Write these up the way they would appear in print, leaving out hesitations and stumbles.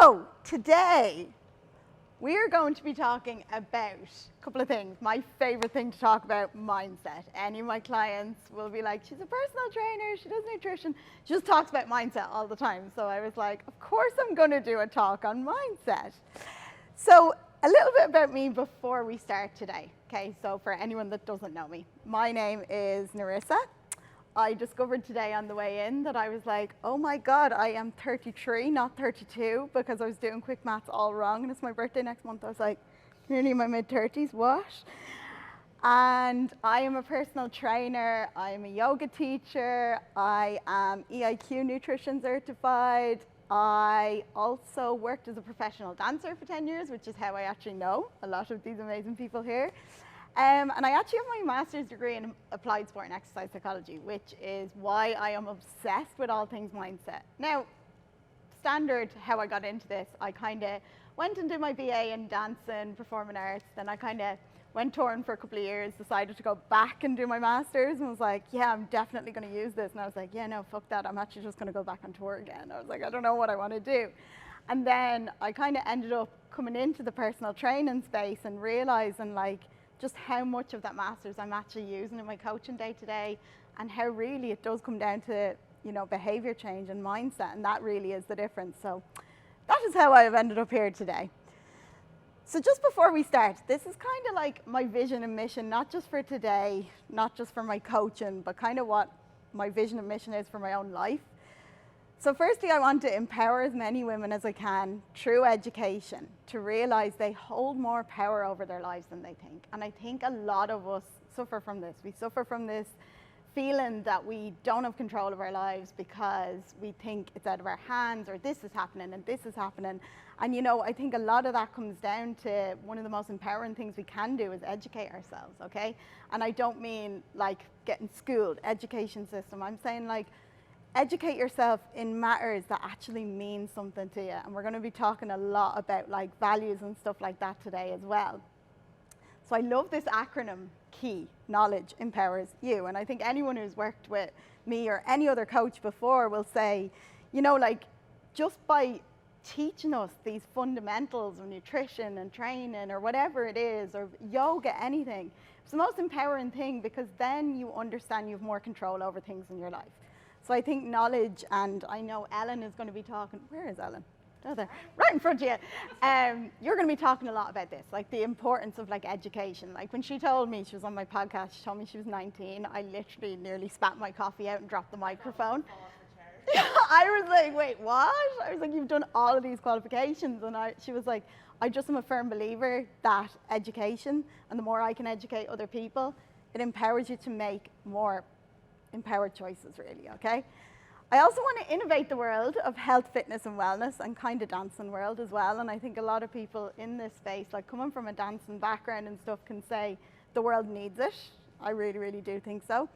So today we are going to be talking about a couple of things. My favorite thing to talk about, mindset. Any of my clients will be like, she's a personal trainer, she does nutrition, she just talks about mindset all the time. So I was like, of course I'm going to do a talk on mindset. So a little bit about me before we start today. Okay, so for anyone that doesn't know me, my name is Nerissa. I discovered today on the way in that I was like, oh my God, I am 33, not 32, because I was doing quick maths all wrong, and it's my birthday next month. I was like, nearly in my mid-30s, what? And I am a personal trainer, I am a yoga teacher, I am EIQ Nutrition Certified. I also worked as a professional dancer for 10 years, which is how I actually know a lot of these amazing people here. And I actually have my master's degree in applied sport and exercise psychology, which is why I am obsessed with all things mindset. Now, standard how I got into this, I kind of went and did my BA in dance and performing arts, then I kind of went touring for a couple of years, decided to go back and do my master's, and was like, yeah, I'm definitely going to use this. And I was like, yeah, no, fuck that, I'm actually just going to go back on tour again. I was like, I don't know what I want to do. And then I kind of ended up coming into the personal training space and realizing like just how much of that master's I'm actually using in my coaching day to day, and how really it does come down to, you know, behavior change and mindset, and that really is the difference. So that is how I've ended up here today. So just before we start, this is kind of like my vision and mission, not just for today, not just for my coaching, but kind of what my vision and mission is for my own life. So firstly, I want to empower as many women as I can through education to realize they hold more power over their lives than they think. And I think a lot of us suffer from this. We suffer from this feeling that we don't have control of our lives because we think it's out of our hands, or this is happening and this is happening. And you know, I think a lot of that comes down to one of the most empowering things we can do is educate ourselves, okay? And I don't mean like getting schooled, education system. I'm saying like, educate yourself in matters that actually mean something to you. And we're going to be talking a lot about like values and stuff like that today as well. So I love this acronym, KEY, knowledge empowers you. And I think anyone who's worked with me or any other coach before will say, you know, like just by teaching us these fundamentals of nutrition and training or whatever it is, or yoga, anything, it's the most empowering thing, because then you understand you have more control over things in your life. So I think knowledge, and I know Ellen is going to be talking, where is Ellen? Oh, there, right in front of you. You're going to be talking a lot about this, like the importance of like education. Like when she told me, she was on my podcast, she told me she was 19, I literally nearly spat my coffee out and dropped the microphone. I was like, wait, what? I was like, you've done all of these qualifications. And she was like, I just am a firm believer that education, and the more I can educate other people, it empowers you to make more empowered choices, really, okay? I also want to innovate the world of health, fitness, and wellness, and kind of dancing world as well. And I think a lot of people in this space, like coming from a dancing background and stuff, can say the world needs it. I really, really do think so.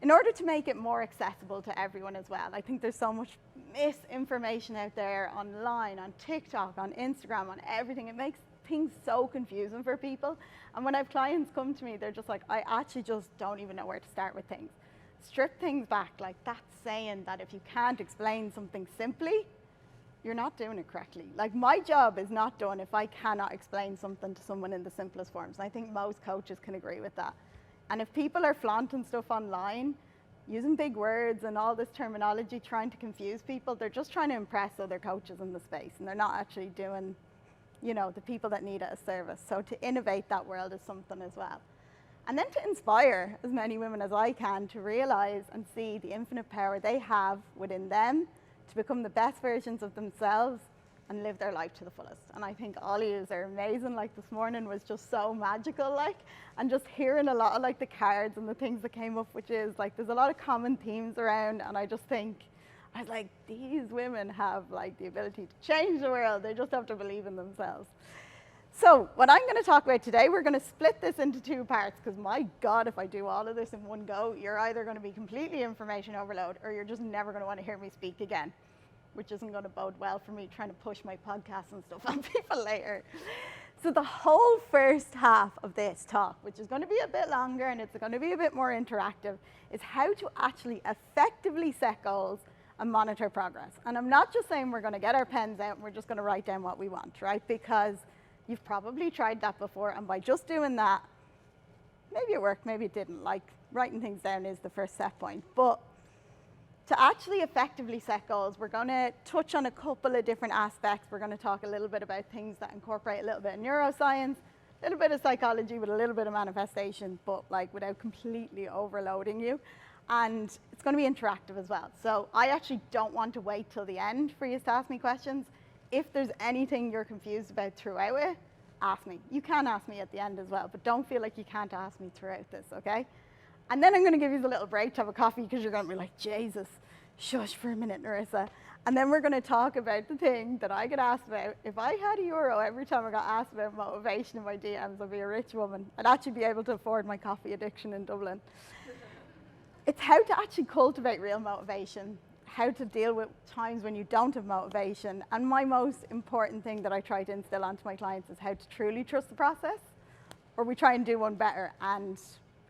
In order to make it more accessible to everyone as well. I think there's so much misinformation out there online, on TikTok, on Instagram, on everything. It makes things so confusing for people. And when I have clients come to me, they're just like, I actually just don't even know where to start with things. Strip things back. Like, that's saying that if you can't explain something simply, you're not doing it correctly. Like, my job is not done if I cannot explain something to someone in the simplest forms. And I think most coaches can agree with that. And if people are flaunting stuff online, using big words and all this terminology, trying to confuse people, they're just trying to impress other coaches in the space, and they're not actually doing, you know, the people that need it a service. So to innovate that world is something as well. And then to inspire as many women as I can to realize and see the infinite power they have within them to become the best versions of themselves and live their life to the fullest. And I think all of you are amazing. Like this morning was just so magical, like, and just hearing a lot of like the cards and the things that came up, which is like, there's a lot of common themes around. And I just think, I was like, these women have like the ability to change the world. They just have to believe in themselves. So what I'm going to talk about today, we're going to split this into two parts, because my God, if I do all of this in one go, you're either going to be completely information overload, or you're just never going to want to hear me speak again, which isn't going to bode well for me trying to push my podcasts and stuff on people later. So the whole first half of this talk, which is going to be a bit longer and it's going to be a bit more interactive, is how to actually effectively set goals and monitor progress. And I'm not just saying we're going to get our pens out and we're just going to write down what we want, right? Because you've probably tried that before, and by just doing that, maybe it worked, maybe it didn't. Like, writing things down is the first set point. But to actually effectively set goals, we're going to touch on a couple of different aspects. We're going to talk a little bit about things that incorporate a little bit of neuroscience, a little bit of psychology with a little bit of manifestation, but like without completely overloading you. And it's going to be interactive as well. So I actually don't want to wait till the end for you to ask me questions. If there's anything you're confused about throughout it, ask me. You can ask me at the end as well, but don't feel like you can't ask me throughout this, okay? And then I'm going to give you the little break to have a coffee, because you're going to be like, Jesus, shush for a minute, Nerissa. And then we're going to talk about the thing that I get asked about. If I had €1 every time I got asked about motivation in my DMs, I'd be a rich woman. I'd actually be able to afford my coffee addiction in Dublin. It's how to actually cultivate real motivation, how to deal with times when you don't have motivation. And my most important thing that I try to instill onto my clients is how to truly trust the process, or we try and do one better and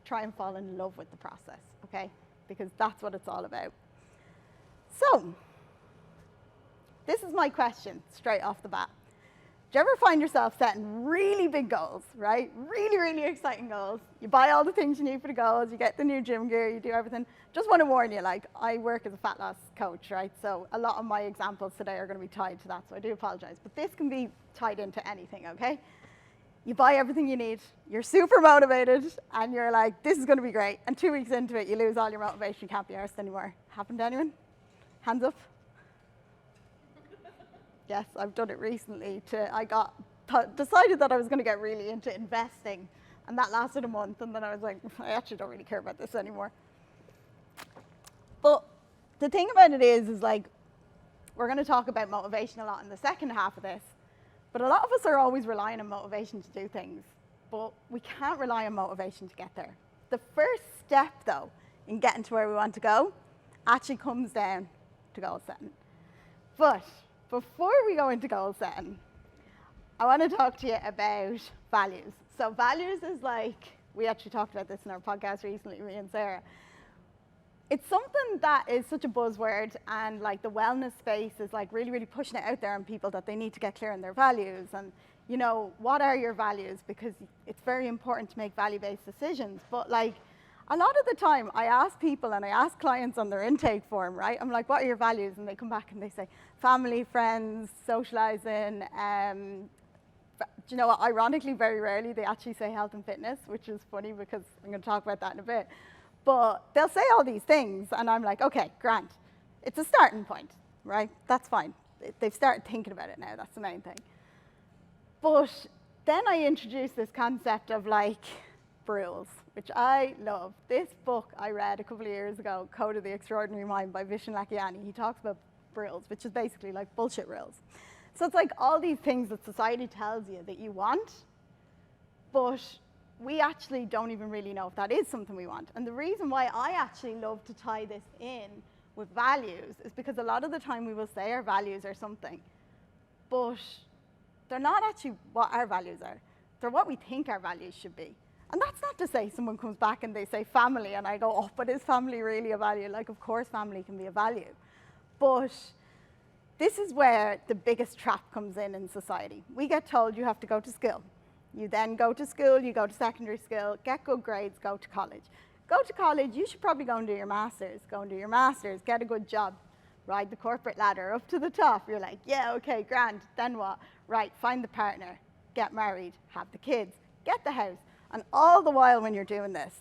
try and fall in love with the process, okay? Because that's what it's all about. So, this is my question straight off the bat. Do you ever find yourself setting really big goals, right? Really, really exciting goals. You buy all the things you need for the goals, you get the new gym gear, you do everything. Just want to warn you, like, I work as a fat loss coach, right? So a lot of my examples today are going to be tied to that, so I do apologize. But this can be tied into anything, okay? You buy everything you need, you're super motivated, and you're like, this is going to be great. And 2 weeks into it, you lose all your motivation, you can't be arsed anymore. Happened to anyone? Hands up. Yes, I've done it recently. Decided that I was going to get really into investing, and that lasted a month, and then I was like, I actually don't really care about this anymore. But the thing about it is like, we're going to talk about motivation a lot in the second half of this, but a lot of us are always relying on motivation to do things, but we can't rely on motivation to get there. The first step, though, in getting to where we want to go actually comes down to goal setting. But before we go into goal setting, I want to talk to you about values. So values is like, we actually talked about this in our podcast recently, me and Sarah. It's something that is such a buzzword, and like the wellness space is like really, really pushing it out there on people that they need to get clear on their values. And you know, what are your values? Because it's very important to make value-based decisions. But like, a lot of the time, I ask people and I ask clients on their intake form, right? I'm like, what are your values? And they come back and they say, family, friends, socializing. Do you know what? Ironically, very rarely they actually say health and fitness, which is funny because I'm going to talk about that in a bit. But they'll say all these things, and I'm like, okay, grand. It's a starting point, right? That's fine. They've started thinking about it now. That's the main thing. But then I introduced this concept of like rules, which I love. This book I read a couple of years ago, Code of the Extraordinary Mind by Vishen Lakhiani, he talks about rules, which is basically like bullshit rules. So it's like all these things that society tells you that you want, but we actually don't even really know if that is something we want. And the reason why I actually love to tie this in with values is because a lot of the time we will say our values are something, but they're not actually what our values are. They're what we think our values should be. And that's not to say someone comes back and they say family, and I go, oh, but is family really a value? Like, of course family can be a value. But this is where the biggest trap comes in society. We get told you have to go to school. You then go to school, you go to secondary school, get good grades, go to college. Go to college, you should probably go and do your master's. Go and do your master's, get a good job, ride the corporate ladder up to the top. You're like, yeah, okay, grand. Then what? Right, find the partner, get married, have the kids, get the house. And all the while when you're doing this,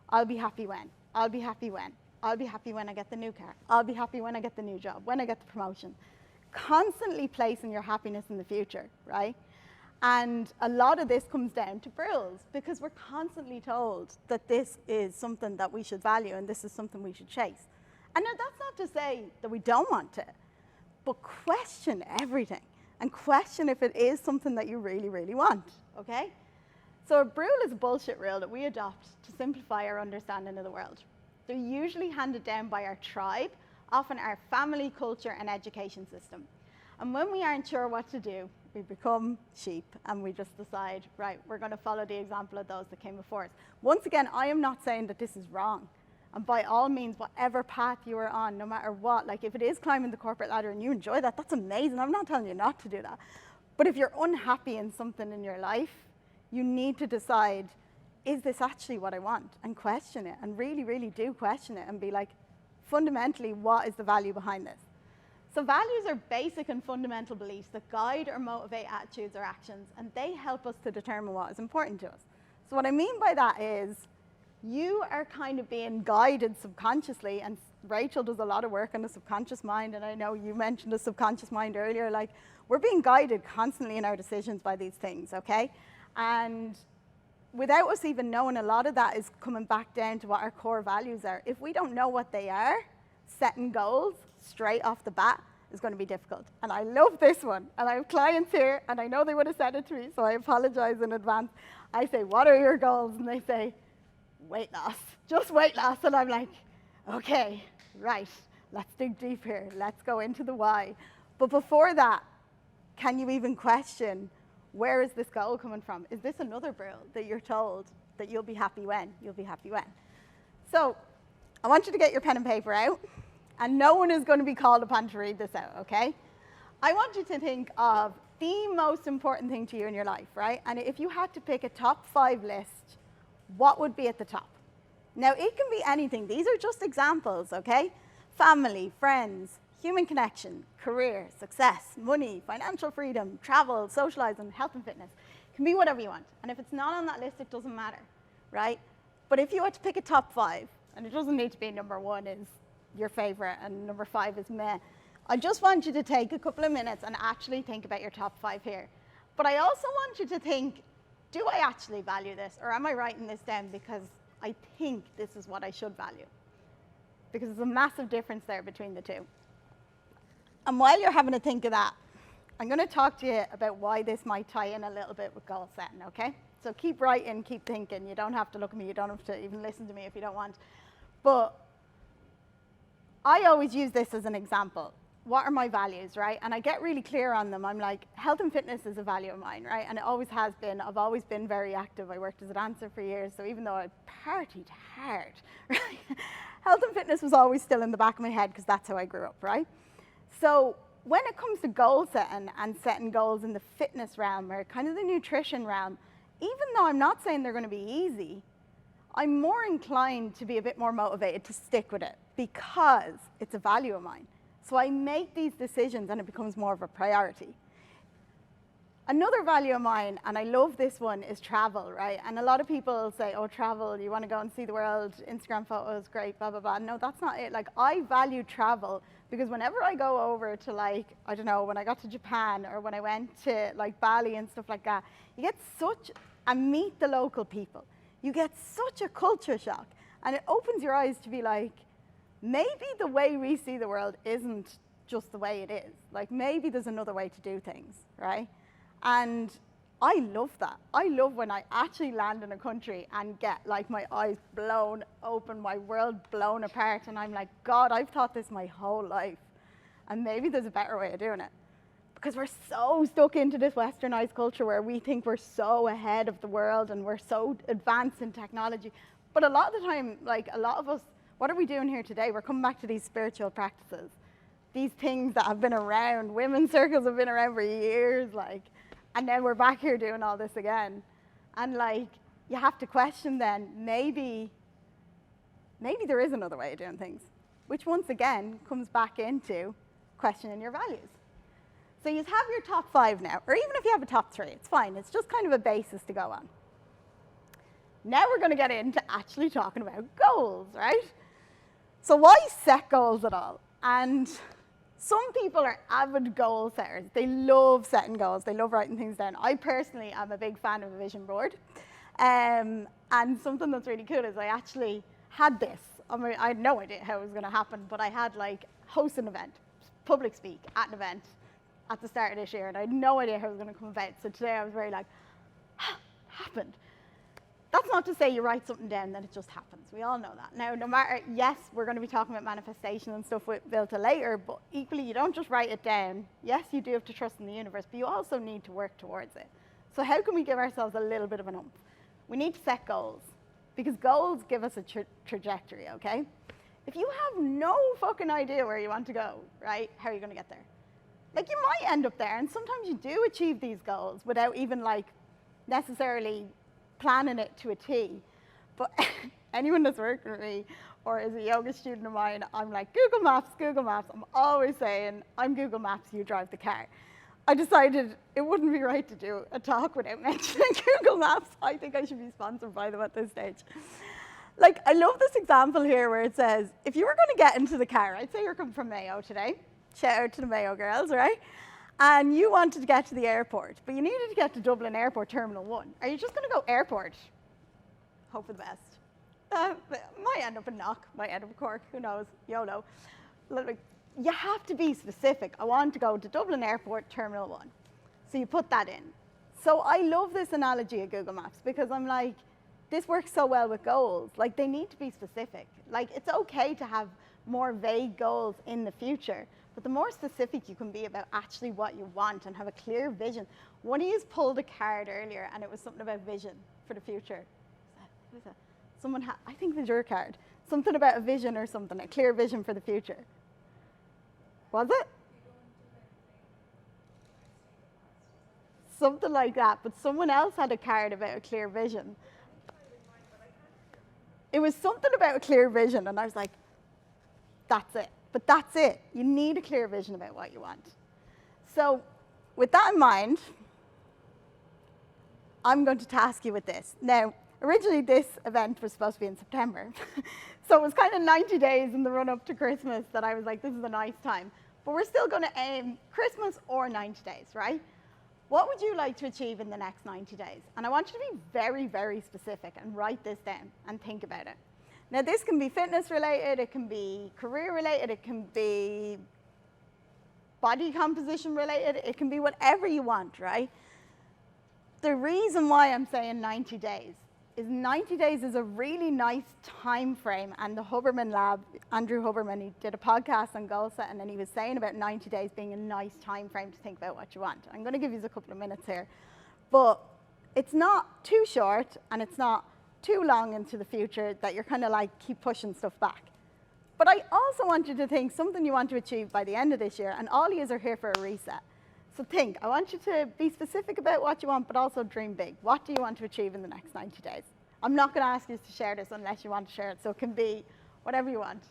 I'll be happy when, I'll be happy when, I'll be happy when I get the new car, I'll be happy when I get the new job, when I get the promotion. Constantly placing your happiness in the future, right? And a lot of this comes down to rules, because we're constantly told that this is something that we should value and this is something we should chase. And now that's not to say that we don't want it, but question everything and question if it is something that you really, really want, okay? So a rule is a bullshit rule that we adopt to simplify our understanding of the world. They're usually handed down by our tribe, often our family, culture, and education system. And when we aren't sure what to do, we become sheep and we just decide, right, we're going to follow the example of those that came before us. Once again, I am not saying that this is wrong. And by all means, whatever path you are on, no matter what, like if it is climbing the corporate ladder and you enjoy that, that's amazing. I'm not telling you not to do that. But if you're unhappy in something in your life, you need to decide, is this actually what I want? And question it, and really, really do question it and be like, fundamentally, what is the value behind this? So values are basic and fundamental beliefs that guide or motivate attitudes or actions, and they help us to determine what is important to us. So what I mean by that is, you are kind of being guided subconsciously, and Rachel does a lot of work on the subconscious mind, and I know you mentioned the subconscious mind earlier, like we're being guided constantly in our decisions by these things, okay? And without us even knowing, a lot of that is coming back down to what our core values are. If we don't know what they are, setting goals straight off the bat is going to be difficult. And I love this one, and I have clients here, and I know they would have said it to me, so I apologize in advance. I say, what are your goals? And they say, weight loss, just weight loss. And I'm like, okay, right, let's dig deep here. Let's go into the why. But before that, can you even question, where is this goal coming from? Is this another rule that you're told that you'll be happy when? You'll be happy when? So I want you to get your pen and paper out, and no one is going to be called upon to read this out, okay? I want you to think of the most important thing to you in your life, right? And if you had to pick a top 5 list, what would be at the top? Now, it can be anything. These are just examples, okay? Family, friends, human connection, career, success, money, financial freedom, travel, socializing, health and fitness. It can be whatever you want. And if it's not on that list, it doesn't matter, right? But if you had to pick a top 5, and it doesn't need to be number 1 is your favorite and number 5 is meh, I just want you to take a couple of minutes and actually think about your top 5 here. But I also want you to think, do I actually value this, or am I writing this down because I think this is what I should value? Because there's a massive difference there between the two. And while you're having to think of that, I'm going to talk to you about why this might tie in a little bit with goal setting, okay? So keep writing, keep thinking. You don't have to look at me. You don't have to even listen to me if you don't want. But I always use this as an example. What are my values, right? And I get really clear on them. I'm like, health and fitness is a value of mine, right? And it always has been. I've always been very active. I worked as a dancer for years, so even though I partied hard, right? Health and fitness was always still in the back of my head because that's how I grew up, right? So when it comes to goal setting and setting goals in the fitness realm or kind of the nutrition realm, even though I'm not saying they're going to be easy, I'm more inclined to be a bit more motivated to stick with it because it's a value of mine. So I make these decisions and it becomes more of a priority. Another value of mine, and I love this one, is travel, right? And a lot of people say, oh, travel, you want to go and see the world, Instagram photos, great, blah, blah, blah. No, that's not it. Like, I value travel because whenever I go over to, like, I don't know, when I got to Japan or when I went to, like, Bali and stuff like that, you get and meet the local people. You get such a culture shock. And it opens your eyes to be like, maybe the way we see the world isn't just the way it is. Like, maybe there's another way to do things, right? And I love that. I love when I actually land in a country and get, like, my eyes blown open, my world blown apart, and I'm like, God, I've thought this my whole life. And maybe there's a better way of doing it. Because we're so stuck into this westernized culture where we think we're so ahead of the world and we're so advanced in technology. But a lot of the time, like, a lot of us, what are we doing here today? We're coming back to these spiritual practices. These things that have been around, women's circles have been around for years, like, and then we're back here doing all this again. And, like, you have to question then, maybe there is another way of doing things, which once again comes back into questioning your values. So you have your top 5 now, or even if you have a top 3, it's fine. It's just kind of a basis to go on. Now we're going to get into actually talking about goals, right? So why set goals at all? And some people are avid goal setters. They love setting goals. They love writing things down. I personally am a big fan of a vision board. And something that's really cool is I actually had this. I mean, I had no idea how it was going to happen, but I had, like, host an event, public speak at an event at the start of this year, and I had no idea how it was going to come about. So today I was very like, happened. That's not to say you write something down, then it just happens. We all know that. Now, no matter, yes, we're going to be talking about manifestation and stuff with Built later, but equally, you don't just write it down. Yes, you do have to trust in the universe, but you also need to work towards it. So how can we give ourselves a little bit of an oomph? We need to set goals, because goals give us a trajectory, okay? If you have no fucking idea where you want to go, right, how are you going to get there? Like, you might end up there, and sometimes you do achieve these goals without even, like, necessarily planning it to a T. But anyone that's working with me or is a yoga student of mine, I'm like, Google Maps, Google Maps. I'm always saying, I'm Google Maps, you drive the car. I decided it wouldn't be right to do a talk without mentioning Google Maps. I think I should be sponsored by them at this stage. Like, I love this example here where it says, if you were going to get into the car, I'd say you're coming from Mayo today. Shout out to the Mayo girls, right? And you wanted to get to the airport, but you needed to get to Dublin Airport Terminal 1. Are you just going to go airport? Hope for the best. Might end up in Knock, might end up in Cork, who knows, YOLO. Like, you have to be specific. I want to go to Dublin Airport Terminal 1. So you put that in. So I love this analogy of Google Maps because I'm like, this works so well with goals. Like, they need to be specific. Like, it's okay to have more vague goals in the future, but the more specific you can be about actually what you want and have a clear vision. One of you pulled a card earlier and it was something about vision for the future. Who was that? Someone had, I think it was your card. Something about a vision or something, a clear vision for the future. Was it? Something like that, but someone else had a card about a clear vision. It was something about a clear vision, and I was like, that's it. But that's it. You need a clear vision about what you want. So with that in mind, I'm going to task you with this. Now, originally this event was supposed to be in September. So it was kind of 90 days in the run up to Christmas that I was like, this is a nice time. But we're still going to aim Christmas or 90 days, right? What would you like to achieve in the next 90 days? And I want you to be very, very specific and write this down and think about it. Now, this can be fitness related, it can be career related, it can be body composition related, it can be whatever you want, right? The reason why I'm saying 90 days is 90 days is a really nice time frame, and the Huberman Lab, Andrew Huberman, he did a podcast on goal setting, and he was saying about 90 days being a nice time frame to think about what you want. I'm going to give you a couple of minutes here, but it's not too short and it's not too long into the future that you're kind of like keep pushing stuff back. But I also want you to think something you want to achieve by the end of this year, and all yous are here for a reset. So think, I want you to be specific about what you want, but also dream big. What do you want to achieve in the next 90 days? I'm not going to ask you to share this unless you want to share it, so it can be whatever you want.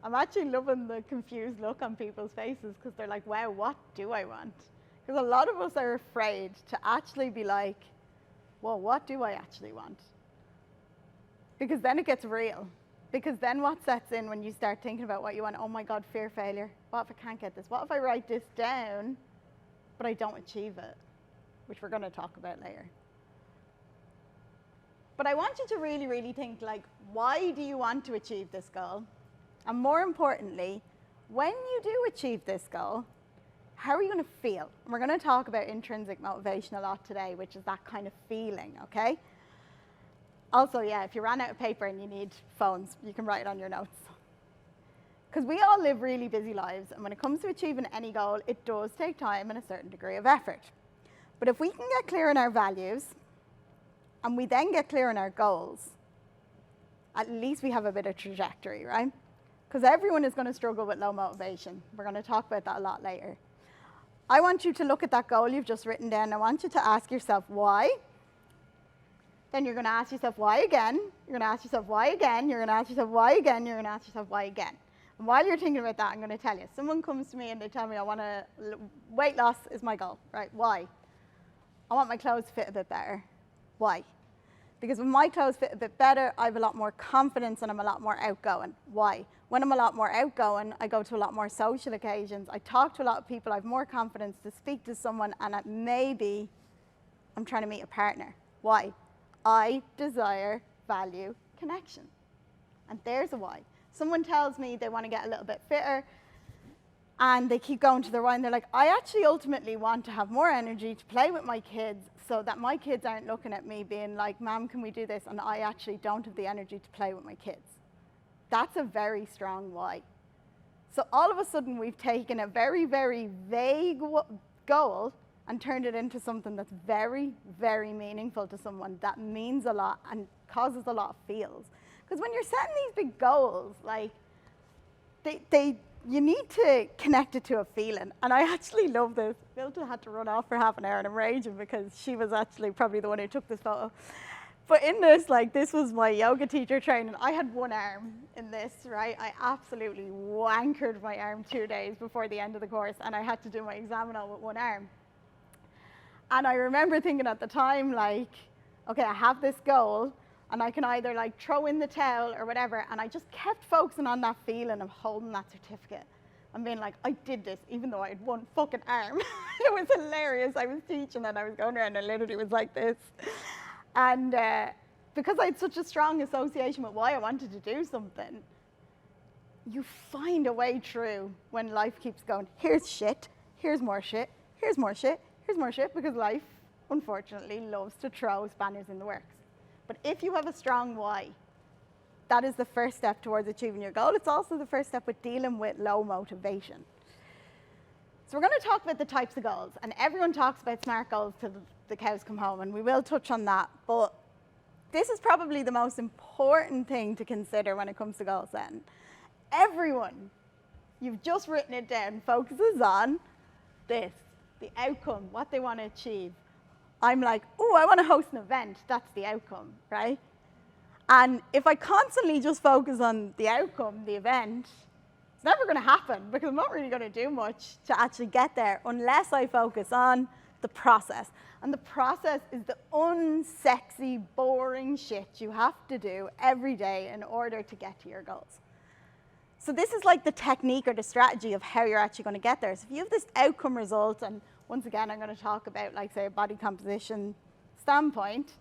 I'm actually loving the confused look on people's faces because they're like, wow, what do I want? Because a lot of us are afraid to actually be like, well, what do I actually want? Because then it gets real. Because then what sets in when you start thinking about what you want? Oh my God, fear of failure. What if I can't get this? What if I write this down, but I don't achieve it? Which we're going to talk about later. But I want you to really, really think, like, why do you want to achieve this goal? And more importantly, when you do achieve this goal, how are you going to feel? And we're going to talk about intrinsic motivation a lot today, which is that kind of feeling, okay? Also, yeah, if you ran out of paper and you need phones, you can write it on your notes. Because we all live really busy lives, and when it comes to achieving any goal, it does take time and a certain degree of effort. But if we can get clear on our values, and we then get clear on our goals, at least we have a bit of trajectory, right? Because everyone is going to struggle with low motivation. We're going to talk about that a lot later. I want you to look at that goal you've just written down. I want you to ask yourself why. Then you're going to ask yourself why again. You're going to ask yourself why again. You're going to ask yourself why again. You're going to ask yourself why again. And while you're thinking about that, I'm going to tell you. Someone comes to me and they tell me, weight loss is my goal, right? Why? I want my clothes to fit a bit better. Why? Because when my clothes fit a bit better, I have a lot more confidence and I'm a lot more outgoing. Why? When I'm a lot more outgoing, I go to a lot more social occasions. I talk to a lot of people. I have more confidence to speak to someone, and maybe I'm trying to meet a partner. Why? I desire, value, connection. And there's a why. Someone tells me they want to get a little bit fitter, and they keep going to their why, and they're like, I actually ultimately want to have more energy to play with my kids so that my kids aren't looking at me being like, Mom, can we do this? And I actually don't have the energy to play with my kids. That's a very strong why. So all of a sudden, we've taken a very, very vague goal and turned it into something that's very, very meaningful to someone, that means a lot and causes a lot of feels. Because when you're setting these big goals, like, you need to connect it to a feeling. And I actually love this. Milton had to run off for half an hour and I'm raging because she was actually probably the one who took this photo. But in this, like, this was my yoga teacher training. I had one arm in this, right? I absolutely wankered my arm 2 days before the end of the course, and I had to do my examino with one arm. And I remember thinking at the time, like, okay, I have this goal, and I can either, like, throw in the towel or whatever. And I just kept focusing on that feeling of holding that certificate and being like, I did this, even though I had one fucking arm. It was hilarious. I was teaching and I was going around and literally was like this. And because I had such a strong association with why I wanted to do something, you find a way through when life keeps going, here's shit, here's more shit, here's more shit, here's more shit, because life, unfortunately, loves to throw spanners in the works. But if you have a strong why, that is the first step towards achieving your goal. It's also the first step with dealing with low motivation. So we're going to talk about the types of goals, and everyone talks about SMART goals till the cows come home, and we will touch on that. But this is probably the most important thing to consider when it comes to goal setting. Everyone, you've just written it down, focuses on this, the outcome, what they want to achieve. I'm like, oh, I want to host an event. That's the outcome, right? And if I constantly just focus on the outcome, the event, it's never going to happen, because I'm not really going to do much to actually get there unless I focus on the process. And the process is the unsexy, boring shit you have to do every day in order to get to your goals. So this is like the technique or the strategy of how you're actually going to get there. So if you have this outcome result, and once again, I'm going to talk about, like, say, a body composition standpoint,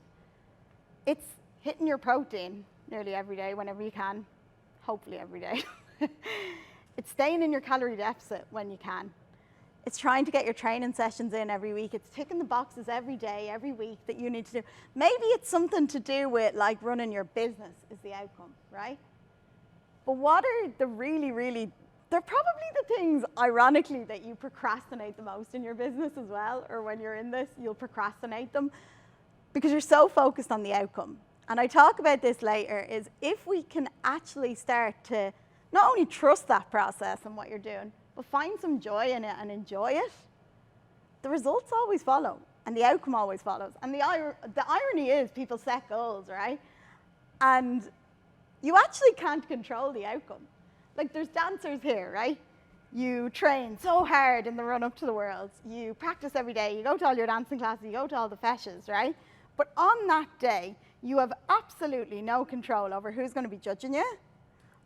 it's hitting your protein nearly every day whenever you can, hopefully every day. It's staying in your calorie deficit when you can. It's trying to get your training sessions in every week. It's ticking the boxes every day, every week that you need to do. Maybe it's something to do with, like, running your business is the outcome, right? But what are the they're probably the things, ironically, that you procrastinate the most in your business as well, or when you're in this, you'll procrastinate them because you're so focused on the outcome. And I talk about this later, is if we can actually start to not only trust that process and what you're doing, but find some joy in it and enjoy it, the results always follow and the outcome always follows. And the irony is people set goals, right? And you actually can't control the outcome. Like, there's dancers here, right? You train so hard in the run up to the Worlds. You practice every day. You go to all your dancing classes. You go to all the feshes, right? But on that day, you have absolutely no control over who's going to be judging you,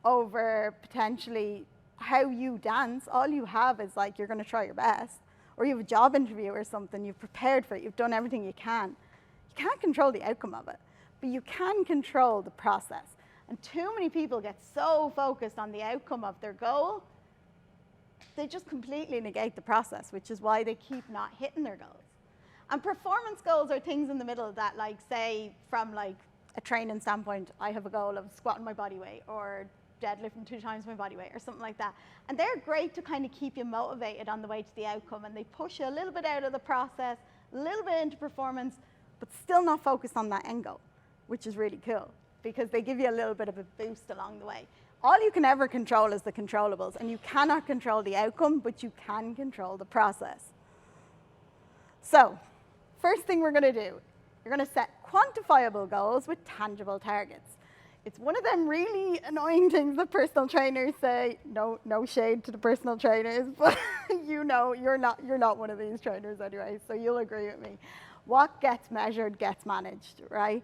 over potentially how you dance. All you have is, like, you're going to try your best. Or you have a job interview or something. You've prepared for it. You've done everything you can. You can't control the outcome of it, but you can control the process. And too many people get so focused on the outcome of their goal, they just completely negate the process, which is why they keep not hitting their goals. And performance goals are things in the middle that, like, say, from, like, a training standpoint, I have a goal of squatting my body weight or deadlifting 2 times my body weight or something like that. And they're great to kind of keep you motivated on the way to the outcome, and they push you a little bit out of the process, a little bit into performance, but still not focused on that end goal, which is really cool, because they give you a little bit of a boost along the way. All you can ever control is the controllables, and you cannot control the outcome, but you can control the process. So, first thing we're going to do, you're going to set quantifiable goals with tangible targets. It's one of them really annoying things that personal trainers say. No shade to the personal trainers, but you know, you're not one of these trainers anyway, so you'll agree with me. What gets measured gets managed, right?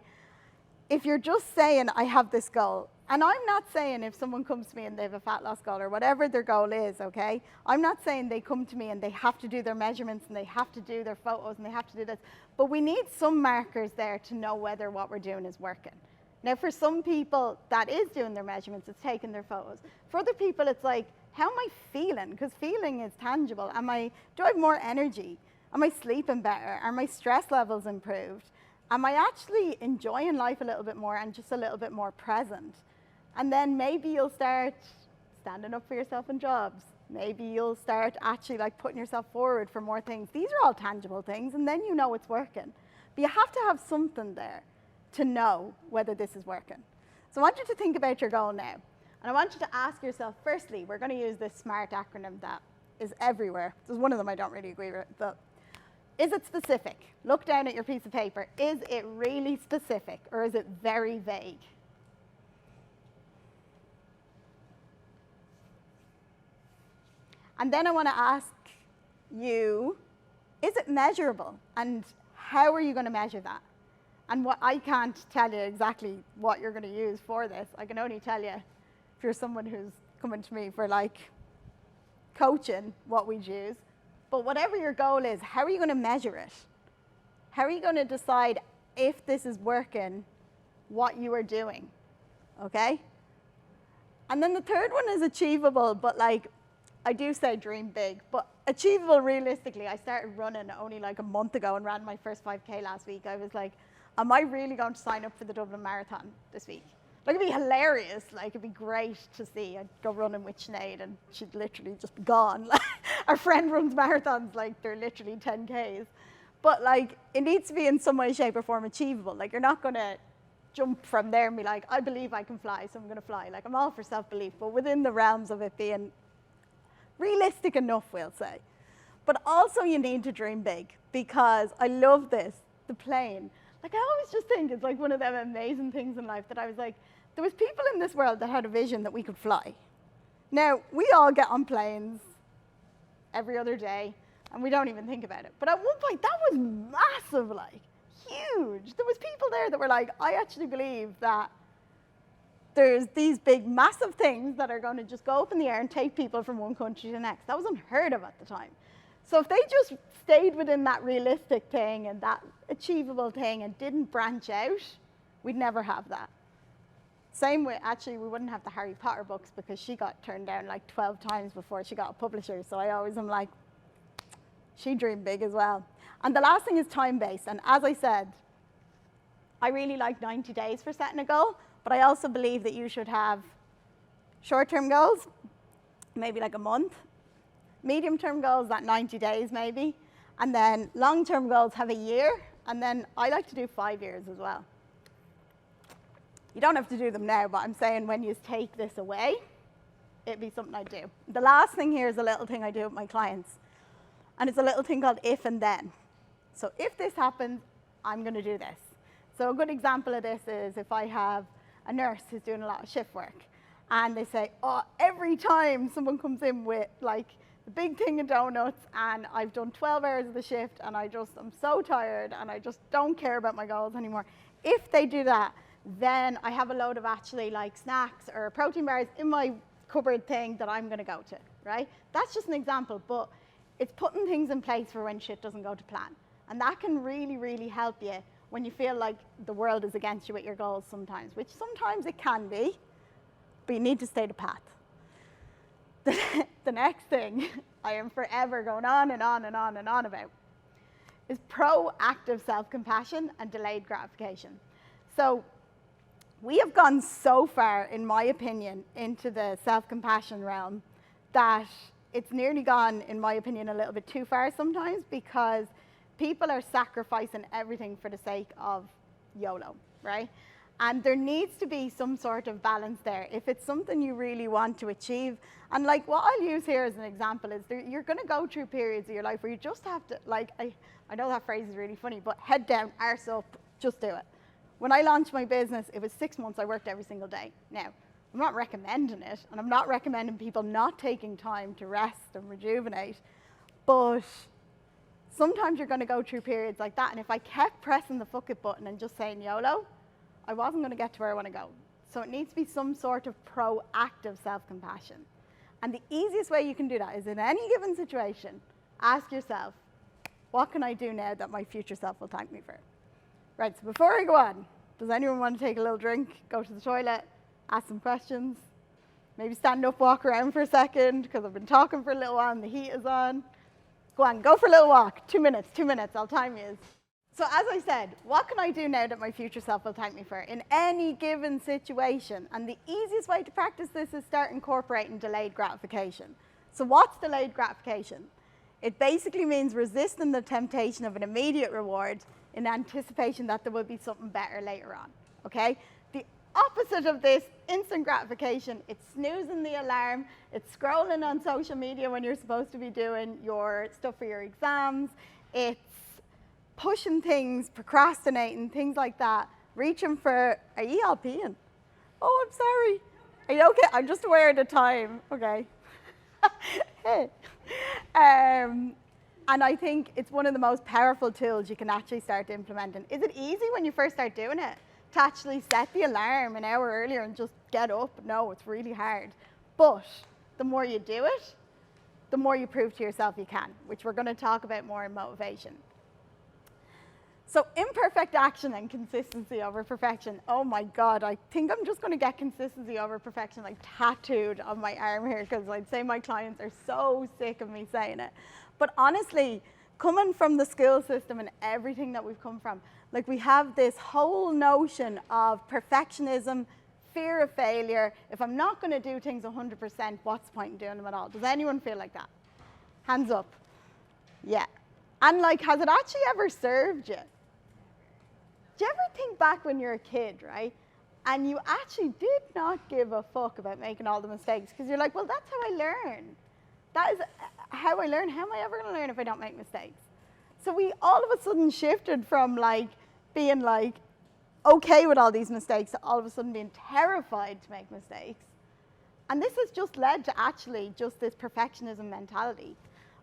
If you're just saying, I have this goal, and I'm not saying if someone comes to me and they have a fat loss goal or whatever their goal is, okay? I'm not saying they come to me and they have to do their measurements and they have to do their photos and they have to do this, but we need some markers there to know whether what we're doing is working. Now, for some people, that is doing their measurements, it's taking their photos. For other people, it's like, how am I feeling? Because feeling is tangible. Do I have more energy? Am I sleeping better? Are my stress levels improved? Am I actually enjoying life a little bit more and just a little bit more present? And then maybe you'll start standing up for yourself in jobs, Maybe you'll start actually like putting yourself forward for more things. These are all tangible things, and then you know it's working. But you have to have something there to know whether this is working. So I want you to think about your goal now. And I want you to ask yourself, firstly, we're going to use this SMART acronym that is everywhere. There's one of them I don't really agree with, but is it specific? Look down at your piece of paper. Is it really specific, or is it very vague? And then I want to ask you, is it measurable? And how are you going to measure that? And what I can't tell you exactly what you're going to use for this. I can only tell you if you're someone who's coming to me for like coaching, what we'd use. But whatever your goal is, how are you going to measure it? How are you going to decide if this is working, what you are doing? Okay? And then the third one is achievable, but like, I do say dream big, but achievable realistically. I started running only like a month ago and ran my first 5K last week. I was like, am I really going to sign up for the Dublin Marathon this week? Like, it'd be hilarious. Like, it'd be great to see. I'd go running with Shea and she'd literally just be gone. Our friend runs marathons, like they're literally 10Ks. But like, it needs to be in some way, shape or form achievable. Like, you're not going to jump from there and be like, I believe I can fly, so I'm going to fly. Like, I'm all for self-belief, but within the realms of it being realistic enough, we'll say. But also you need to dream big, because I love this, the plane. Like, I always just think it's like one of them amazing things in life that I was like, there was people in this world that had a vision that we could fly. Now, we all get on planes every other day and we don't even think about it. But at one point that was massive, like huge. There was people there that were like, I actually believe that there's these big, massive things that are going to just go up in the air and take people from one country to the next. That was unheard of at the time. So if they just stayed within that realistic thing and that achievable thing and didn't branch out, we'd never have that. Same way, actually, we wouldn't have the Harry Potter books, because she got turned down like 12 times before she got a publisher. So I always am like, she dreamed big as well. And the last thing is time-based. And as I said, I really like 90 days for setting a goal. But I also believe that you should have short-term goals, maybe like a month. Medium-term goals, that 90 days maybe. And then long-term goals have a year. And then I like to do 5 years as well. You don't have to do them now, but I'm saying when you take this away, it'd be something I do. The last thing here is a little thing I do with my clients. And it's a little thing called if and then. So if this happens, I'm going to do this. So a good example of this is if I have a nurse who's doing a lot of shift work, and they say, oh, every time someone comes in with like the big thing of donuts, and I've done 12 hours of the shift, and I'm so tired, and I just don't care about my goals anymore. If they do that, then I have a load of actually like snacks or protein bars in my cupboard thing that I'm going to go to, right? That's just an example, but it's putting things in place for when shit doesn't go to plan. And that can really, really help you when you feel like the world is against you with your goals sometimes, which sometimes it can be, but you need to stay the path. The next thing I am forever going on and on and on and on about is proactive self-compassion and delayed gratification. So we have gone so far, in my opinion, into the self-compassion realm that it's nearly gone, in my opinion, a little bit too far sometimes, because people are sacrificing everything for the sake of YOLO, right? And there needs to be some sort of balance there. If it's something you really want to achieve, and like what I'll use here as an example is you're going to go through periods of your life where you just have to, like, I know that phrase is really funny, but head down, arse up, just do it. When I launched my business, it was 6 months I worked every single day. Now, I'm not recommending it, and I'm not recommending people not taking time to rest and rejuvenate, but sometimes you're going to go through periods like that, and if I kept pressing the fuck it button and just saying YOLO, I wasn't going to get to where I want to go. So it needs to be some sort of proactive self-compassion. And the easiest way you can do that is in any given situation, ask yourself, what can I do now that my future self will thank me for? Right, so before I go on, does anyone want to take a little drink, go to the toilet, ask some questions? Maybe stand up, walk around for a second, because I've been talking for a little while and the heat is on. Go on, go for a little walk. 2 minutes, I'll time you. So as I said, what can I do now that my future self will thank me for in any given situation? And the easiest way to practice this is start incorporating delayed gratification. So what's delayed gratification? It basically means resisting the temptation of an immediate reward in anticipation that there will be something better later on, okay? The opposite of this, instant gratification, it's snoozing the alarm, it's scrolling on social media when you're supposed to be doing your stuff for your exams, it's pushing things, procrastinating, things like that, reaching for, are you all peeing? Oh, I'm sorry. Are you okay? I'm just aware of the time, okay. Hey. And I think it's one of the most powerful tools you can actually start implementing. Is it easy when you first start doing it to actually set the alarm an hour earlier and just get up? No, it's really hard. But the more you do it, the more you prove to yourself you can, which we're going to talk about more in motivation. So imperfect action and consistency over perfection. Oh my God, I think I'm just going to get consistency over perfection like tattooed on my arm here, because I'd say my clients are so sick of me saying it. But honestly, coming from the school system and everything that we've come from, like we have this whole notion of perfectionism, fear of failure. If I'm not going to do things 100%, what's the point in doing them at all? Does anyone feel like that? Hands up. Yeah. And like, has it actually ever served you? Do you ever think back when you're a kid, right? And you actually did not give a fuck about making all the mistakes, because you're like, well, that's how I learn. That is how I learn. How am I ever going to learn if I don't make mistakes? So we all of a sudden shifted from like being like okay with all these mistakes to all of a sudden being terrified to make mistakes. And this has just led to actually just this perfectionism mentality.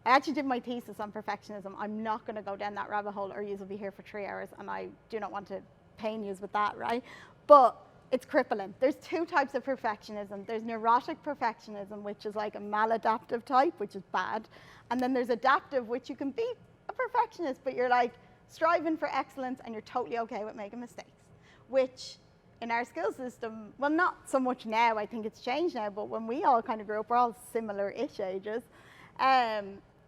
I actually did my thesis on perfectionism. I'm not going to go down that rabbit hole or you will be here for 3 hours, and I do not want to pain you with that, right? But it's crippling. There's two types of perfectionism. There's neurotic perfectionism, which is like a maladaptive type, which is bad. And then there's adaptive, which you can be a perfectionist, but you're like striving for excellence and you're totally okay with making mistakes, which in our school system, well, not so much now, I think it's changed now, but when we all kind of grew up, we're all similar-ish ages,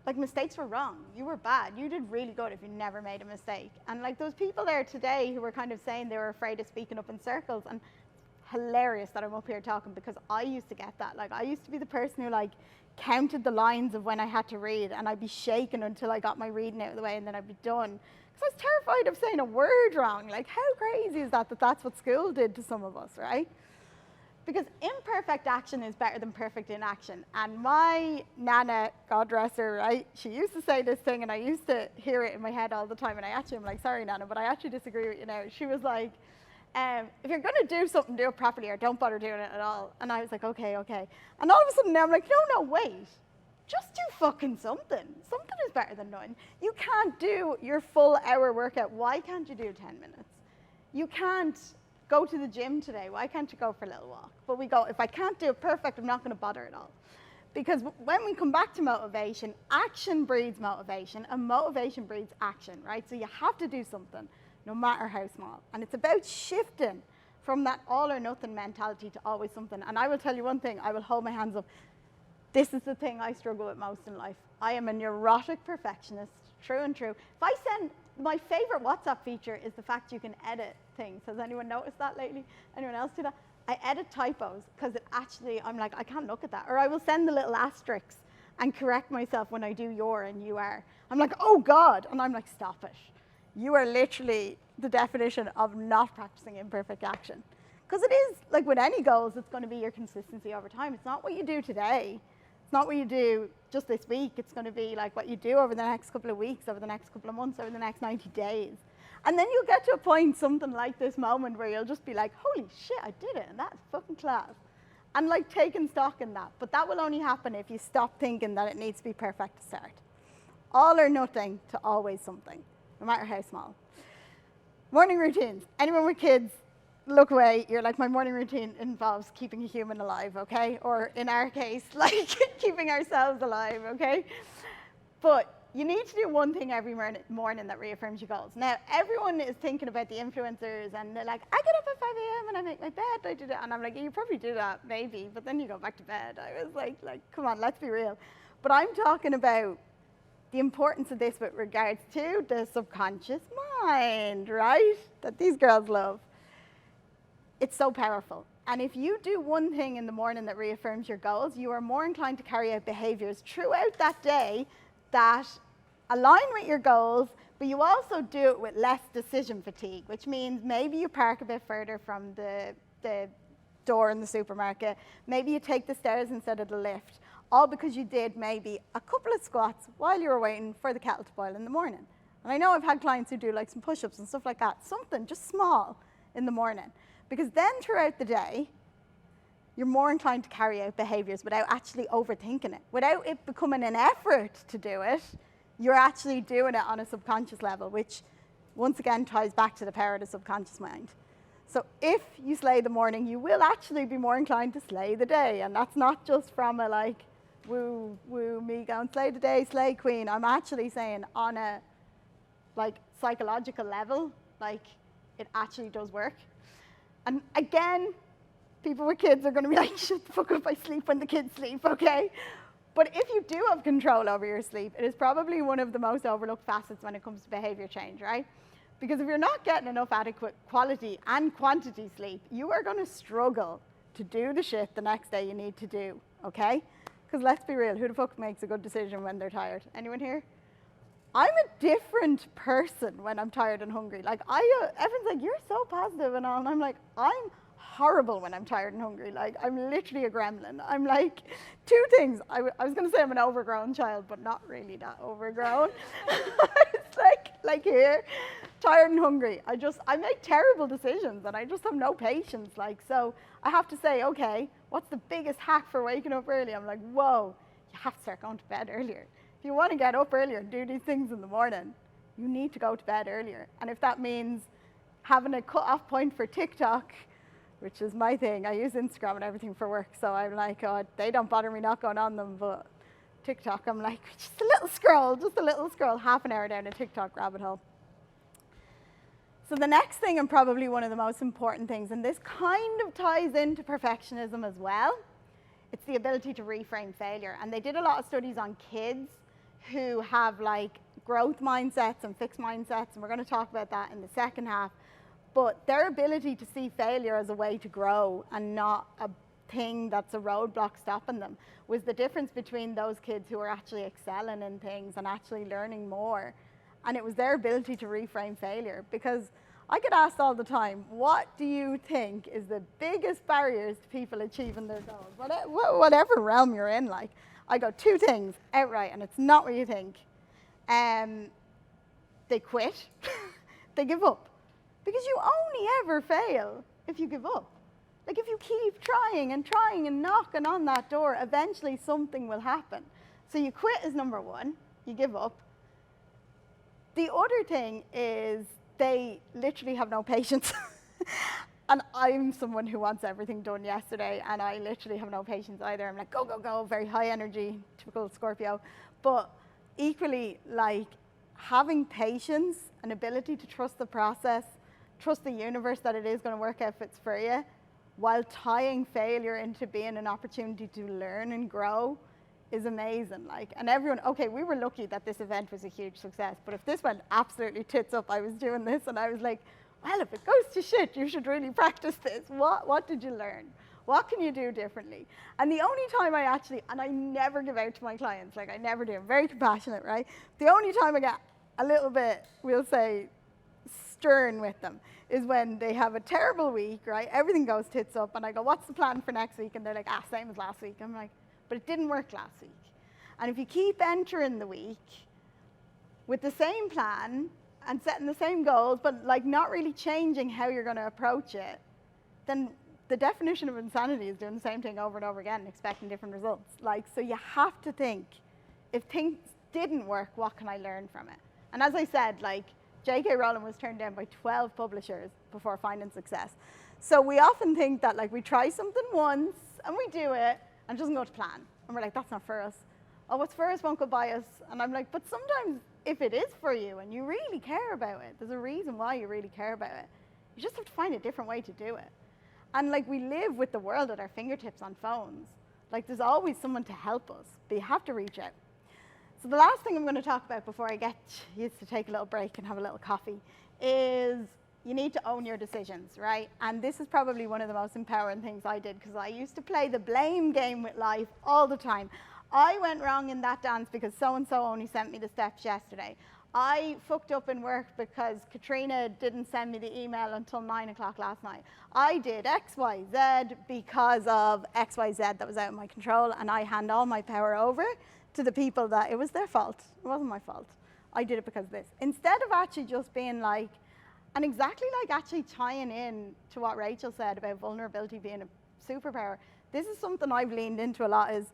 like mistakes were wrong. You were bad. You did really good if you never made a mistake. And like those people there today who were kind of saying they were afraid of speaking up in circles, and hilarious that I'm up here talking, because I used to get that. Like I used to be the person who like counted the lines of when I had to read, and I'd be shaking until I got my reading out of the way, and then I'd be done. Because I was terrified of saying a word wrong. Like how crazy is that that's what school did to some of us, right? Because imperfect action is better than perfect inaction. And my Nana, God rest her, right, she used to say this thing, and I used to hear it in my head all the time, and I actually am like, sorry, Nana, but I actually disagree with you now. She was like, if you're going to do something, do it properly, or don't bother doing it at all. And I was like, okay, okay. And all of a sudden now I'm like, no, wait. Just do fucking something. Something is better than none. You can't do your full hour workout. Why can't you do 10 minutes? You can't go to the gym today. Why can't you go for a little walk? But we go, if I can't do it perfect, I'm not going to bother at all. Because when we come back to motivation, action breeds motivation, and motivation breeds action, right? So you have to do something, no matter how small. And it's about shifting from that all or nothing mentality to always something. And I will tell you one thing, I will hold my hands up. This is the thing I struggle with most in life. I am a neurotic perfectionist, true and true. If I send, my favorite WhatsApp feature is the fact you can edit things. Has anyone noticed that lately? Anyone else do that? I edit typos because it actually, I'm like, I can't look at that. Or I will send the little asterisks and correct myself when I do your and you are. I'm like, oh God. And I'm like, stop it. You are literally the definition of not practicing imperfect action. Because it is, like with any goals, it's going to be your consistency over time. It's not what you do today. It's not what you do just this week. It's going to be like what you do over the next couple of weeks, over the next couple of months, over the next 90 days. And then you'll get to a point, something like this moment, where you'll just be like, holy shit, I did it, and that's fucking class. And like taking stock in that. But that will only happen if you stop thinking that it needs to be perfect to start. All or nothing to always something, no matter how small. Morning routines. Anyone with kids, look away. You're like, my morning routine involves keeping a human alive, okay? Or in our case, like keeping ourselves alive, okay? But you need to do one thing every morning that reaffirms your goals. Now, everyone is thinking about the influencers, and they're like, I get up at 5 a.m. and I make my bed, I do that. And I'm like, you probably do that, maybe, but then you go back to bed. I was like, come on, let's be real. But I'm talking about the importance of this with regards to the subconscious mind, right? That these girls love. It's so powerful. And if you do one thing in the morning that reaffirms your goals, you are more inclined to carry out behaviors throughout that day that align with your goals, but you also do it with less decision fatigue, which means maybe you park a bit further from the door in the supermarket, maybe you take the stairs instead of the lift, all because you did maybe a couple of squats while you were waiting for the kettle to boil in the morning. And I know I've had clients who do like some push-ups and stuff like that, something just small in the morning, because then throughout the day, you're more inclined to carry out behaviors without actually overthinking it. Without it becoming an effort to do it, you're actually doing it on a subconscious level, which once again ties back to the power of the subconscious mind. So if you slay the morning, you will actually be more inclined to slay the day. And that's not just from a like, woo, me going slay the day, slay queen. I'm actually saying on a like psychological level, like it actually does work. And again, people with kids are going to be like, shut the fuck up, I sleep when the kids sleep, okay? But if you do have control over your sleep, it is probably one of the most overlooked facets when it comes to behavior change, right? Because if you're not getting enough adequate quality and quantity sleep, you are going to struggle to do the shit the next day you need to do, okay? Because let's be real, who the fuck makes a good decision when they're tired? Anyone here? I'm a different person when I'm tired and hungry. Like, everyone's like, you're so positive and all, and I'm like, I'm horrible when I'm tired and hungry. Like, I'm literally a gremlin. I'm like, two things. I was going to say I'm an overgrown child, but not really that overgrown. It's like here, tired and hungry. I make terrible decisions and I just have no patience. Like, so I have to say, okay, what's the biggest hack for waking up early? I'm like, whoa, you have to start going to bed earlier. If you want to get up earlier and do these things in the morning, you need to go to bed earlier. And if that means having a cut-off point for TikTok, which is my thing. I use Instagram and everything for work, so I'm like, oh, they don't bother me not going on them, but TikTok, I'm like, just a little scroll, half an hour down a TikTok rabbit hole. So the next thing, and probably one of the most important things, and this kind of ties into perfectionism as well, it's the ability to reframe failure. And they did a lot of studies on kids who have like growth mindsets and fixed mindsets, and we're going to talk about that in the second half. But their ability to see failure as a way to grow and not a thing that's a roadblock stopping them was the difference between those kids who are actually excelling in things and actually learning more. And it was their ability to reframe failure. Because I get asked all the time, what do you think is the biggest barriers to people achieving their goals? Whatever realm you're in, like, I go two things outright, and it's not what you think. They quit, they give up. Because you only ever fail if you give up. Like, if you keep trying and knocking on that door, eventually something will happen. So you quit is number one, you give up. The other thing is they literally have no patience. And I'm someone who wants everything done yesterday, and I literally have no patience either. I'm like, go, go, go, very high energy, typical Scorpio. But equally, like, having patience and ability to trust the process, trust the universe that it is going to work out if it's for you, while tying failure into being an opportunity to learn and grow is amazing. Like, and everyone, okay, we were lucky that this event was a huge success, but if this went absolutely tits up, I was doing this and I was like, well, if it goes to shit, you should really practice this. What did you learn? What can you do differently? And the only time I actually, and I never give out to my clients, like I never do, I'm very compassionate, right? The only time I get a little bit, we'll say, stern with them is when they have a terrible week, right? Everything goes tits up, and I go, what's the plan for next week? And they're like, same as last week. I'm like, but it didn't work last week. And if you keep entering the week with the same plan and setting the same goals, but like not really changing how you're going to approach it, then the definition of insanity is doing the same thing over and over again and expecting different results. Like, so you have to think, if things didn't work, what can I learn from it? And as I said, like, J.K. Rowling was turned down by 12 publishers before finding success. So we often think that, like, we try something once and we do it and it doesn't go to plan. And we're like, that's not for us. Oh, what's for us won't go by us. And I'm like, but sometimes if it is for you and you really care about it, there's a reason why you really care about it. You just have to find a different way to do it. And like, we live with the world at our fingertips on phones. Like, there's always someone to help us, but you have to reach out. So the last thing I'm going to talk about before I get you to take a little break and have a little coffee is you need to own your decisions, right? And this is probably one of the most empowering things I did, because I used to play the blame game with life all the time. I went wrong in that dance because so-and-so only sent me the steps yesterday. I fucked up in work because Katrina didn't send me the email until 9 o'clock last night. I did X, Y, Z because of X, Y, Z that was out of my control, and I hand all my power over to the people that it was their fault. It wasn't my fault. I did it because of this. Instead of actually just being like, and exactly like actually tying in to what Rachel said about vulnerability being a superpower, this is something I've leaned into a lot, is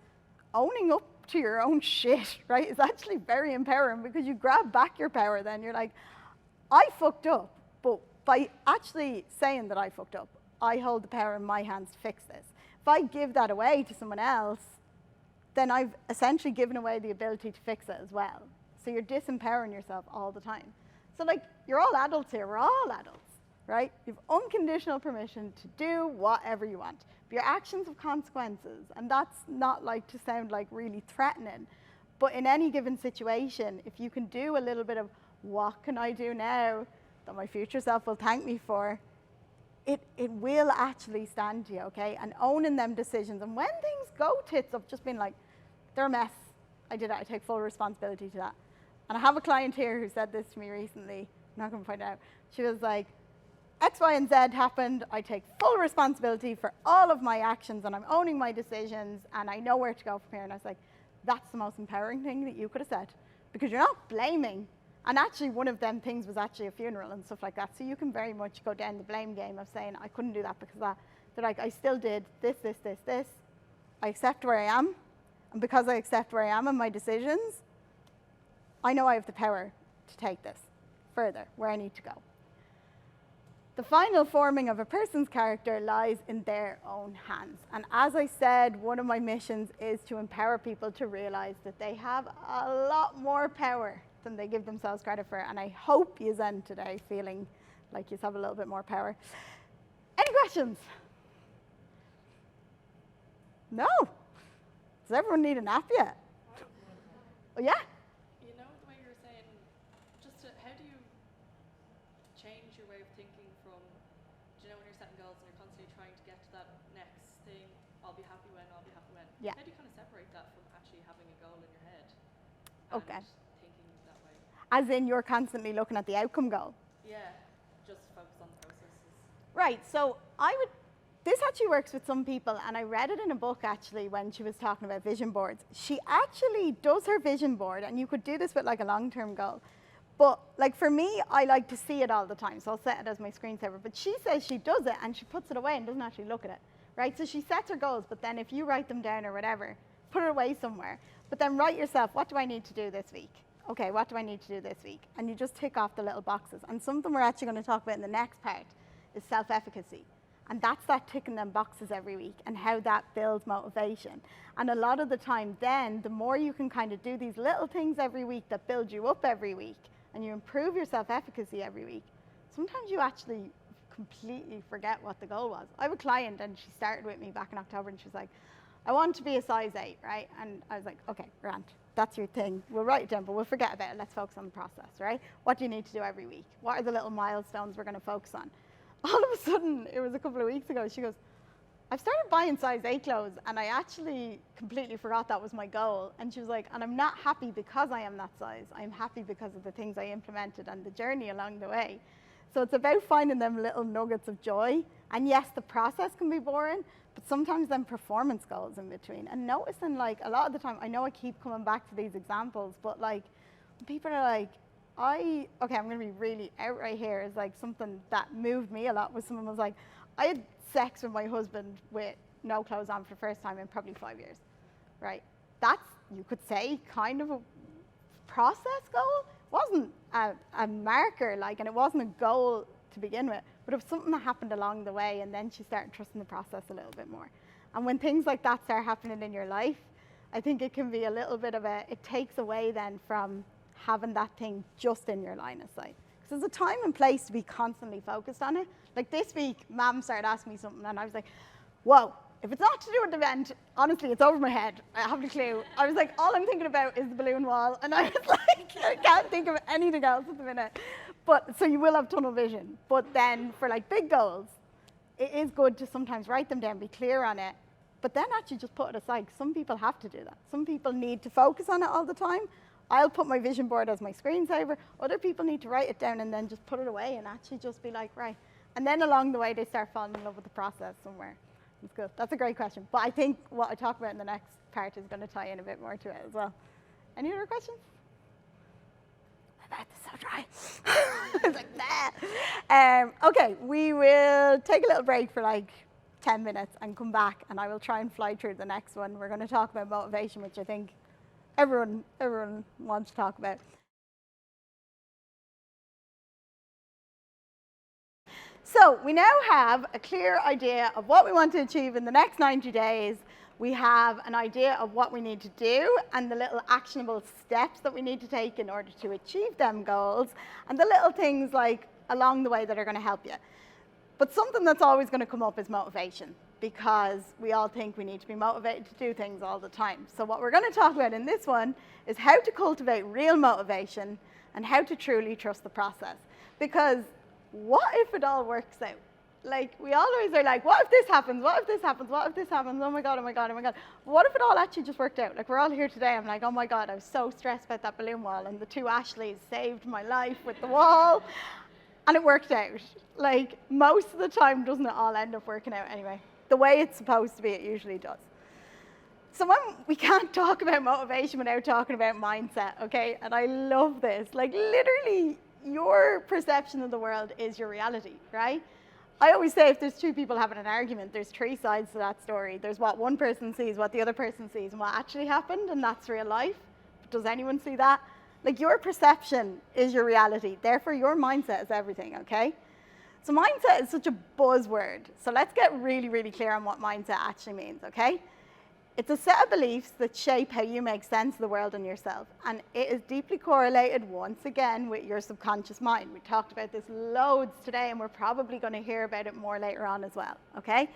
owning up to your own shit, right? It's actually very empowering, because you grab back your power then. You're like, I fucked up, but by actually saying that I fucked up, I hold the power in my hands to fix this. If I give that away to someone else, then I've essentially given away the ability to fix it as well. So you're disempowering yourself all the time. So like, you're all adults here, we're all adults, right? You have unconditional permission to do whatever you want. But your actions have consequences, and that's not like to sound like really threatening, but in any given situation, if you can do a little bit of, what can I do now that my future self will thank me for, it will actually stand to you, okay? And owning them decisions, and when things go tits up, just being like, they're a mess, I did it, I take full responsibility to that. And I have a client here who said this to me recently, I'm not gonna find out. She was like, X, Y, and Z happened, I take full responsibility for all of my actions, and I'm owning my decisions, and I know where to go from here. And I was like, that's the most empowering thing that you could have said, because you're not blaming. And actually, one of them things was actually a funeral and stuff like that. So you can very much go down the blame game of saying, I couldn't do that because of that. They're like, I still did this, this, this, this. I accept where I am. And because I accept where I am and my decisions, I know I have the power to take this further, where I need to go. The final forming of a person's character lies in their own hands. And as I said, one of my missions is to empower people to realize that they have a lot more power than they give themselves credit for. And I hope you end today feeling like you have a little bit more power. Any questions? No? Does everyone need a nap yet? Oh, yeah? You know, the way you were saying, how do you change your way of thinking from, do you know, when you're setting goals and you're constantly trying to get to that next thing, I'll be happy when. Yeah. How do you kind of separate that from actually having a goal in your head? Okay. And thinking that way? As in, you're constantly looking at the outcome goal. Yeah, just focus on the processes. Right, so this actually works with some people, and I read it in a book actually when she was talking about vision boards. She actually does her vision board, and you could do this with like a long-term goal. But like for me, I like to see it all the time, so I'll set it as my screensaver. But she says she does it and she puts it away and doesn't actually look at it, right? So she sets her goals, but then if you write them down or whatever, put it away somewhere. But then write yourself, what do I need to do this week? Okay, what do I need to do this week? And you just tick off the little boxes. And something we're actually going to talk about in the next part is self-efficacy. And that's that ticking them boxes every week and how that builds motivation. And a lot of the time then, the more you can kind of do these little things every week that build you up every week, and you improve your self-efficacy every week, sometimes you actually completely forget what the goal was. I have a client, and she started with me back in October, and she was like, I want to be a size 8, right? And I was like, okay, Grant, that's your thing. We'll write it down, but we'll forget about it. Let's focus on the process, right? What do you need to do every week? What are the little milestones we're going to focus on? All of a sudden, it was a couple of weeks ago, she goes, I've started buying size 8 clothes, and I actually completely forgot that was my goal. And she was like, and I'm not happy because I am that size. I'm happy because of the things I implemented and the journey along the way. So it's about finding them little nuggets of joy. And yes, the process can be boring, but sometimes then performance goals in between. And noticing, like, a lot of the time, I know I keep coming back to these examples, but like, when people are like, I'm going to be really outright here, is like something that moved me a lot was someone was like, I had sex with my husband with no clothes on for the first time in probably 5 years, right? That's, you could say, kind of a process goal. It wasn't a marker, like, and it wasn't a goal to begin with, but it was something that happened along the way, and then she started trusting the process a little bit more. And when things like that start happening in your life, I think it can be a little bit of it takes away then from having that thing just in your line of sight. Because there's a time and place to be constantly focused on it. Like this week, Mum started asking me something, and I was like, whoa, if it's not to do with the event, honestly, it's over my head. I haven't a clue. I was like, all I'm thinking about is the balloon wall, and I was like, I can't think of anything else at the minute. But so you will have tunnel vision. But then for like big goals, it is good to sometimes write them down, be clear on it, but then actually just put it aside. Some people have to do that. Some people need to focus on it all the time. I'll put my vision board as my screensaver. Other people need to write it down and then just put it away and actually just be like, right. And then along the way, they start falling in love with the process somewhere. It's good. That's a great question. But I think what I talk about in the next part is going to tie in a bit more to it as well. Any other questions? My mouth is so dry. It's like, nah. Okay, we will take a little break for like 10 minutes and come back, and I will try and fly through the next one. We're going to talk about motivation, which I think everyone wants to talk about. So we now have a clear idea of what we want to achieve in the next 90 days. We have an idea of what we need to do and the little actionable steps that we need to take in order to achieve them goals, and the little things like along the way that are going to help you. But something that's always going to come up is motivation, because we all think we need to be motivated to do things all the time. So what we're going to talk about in this one is how to cultivate real motivation and how to truly trust the process. Because what if it all works out? Like, we always are like, what if this happens? What if this happens? What if this happens? Oh my God, oh my God, oh my God. What if it all actually just worked out? Like, we're all here today. I'm like, oh my God, I was so stressed about that balloon wall, and the two Ashleys saved my life with the wall. And it worked out. Like, most of the time, doesn't it all end up working out anyway? The way it's supposed to be, it usually does. So we can't talk about motivation without talking about mindset, okay? And I love this. Like, literally, your perception of the world is your reality, right? I always say if there's two people having an argument, there's three sides to that story. There's what one person sees, what the other person sees, and what actually happened, and that's real life. But does anyone see that? Like, your perception is your reality. Therefore, your mindset is everything, okay? So mindset is such a buzzword. So let's get really, really clear on what mindset actually means, okay? It's a set of beliefs that shape how you make sense of the world and yourself. And it is deeply correlated, once again, with your subconscious mind. We talked about this loads today, and we're probably going to hear about it more later on as well, okay?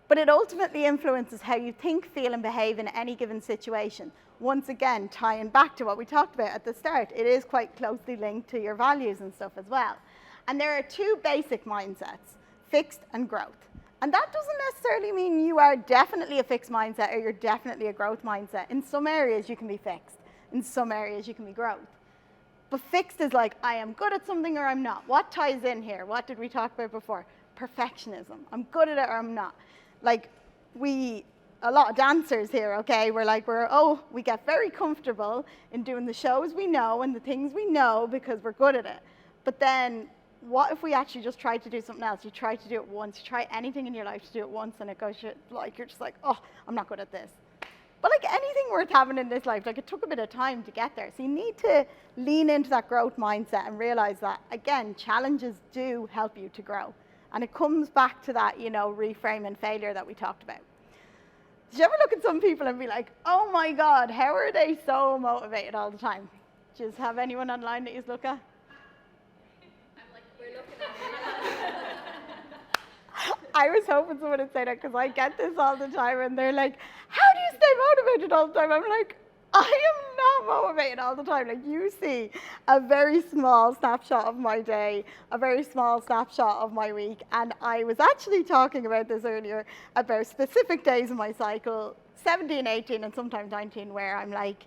But it ultimately influences how you think, feel, and behave in any given situation. Once again, tying back to what we talked about at the start, it is quite closely linked to your values and stuff as well. And there are two basic mindsets, fixed and growth. And that doesn't necessarily mean you are definitely a fixed mindset or you're definitely a growth mindset. In some areas, you can be fixed. In some areas, you can be growth. But fixed is like, I am good at something or I'm not. What ties in here? What did we talk about before? Perfectionism. I'm good at it or I'm not. Like, a lot of dancers here, okay? We get very comfortable in doing the shows we know and the things we know because we're good at it. But then, what if we actually just tried to do something else? You try to do it once, you try anything in your life to do it once, and it goes, like, you're just like, oh, I'm not good at this. But like anything worth having in this life, like, it took a bit of time to get there. So you need to lean into that growth mindset and realize that, again, challenges do help you to grow. And it comes back to that, reframing failure that we talked about. Did you ever look at some people and be like, oh my God, how are they so motivated all the time? Do you have anyone online that you look at? I was hoping someone would say that because I get this all the time and they're like, how do you stay motivated all the time? I'm like, I am not motivated all the time. Like, you see a very small snapshot of my day, a very small snapshot of my week. And I was actually talking about this earlier about specific days in my cycle, 17, 18, and sometimes 19, where I'm like,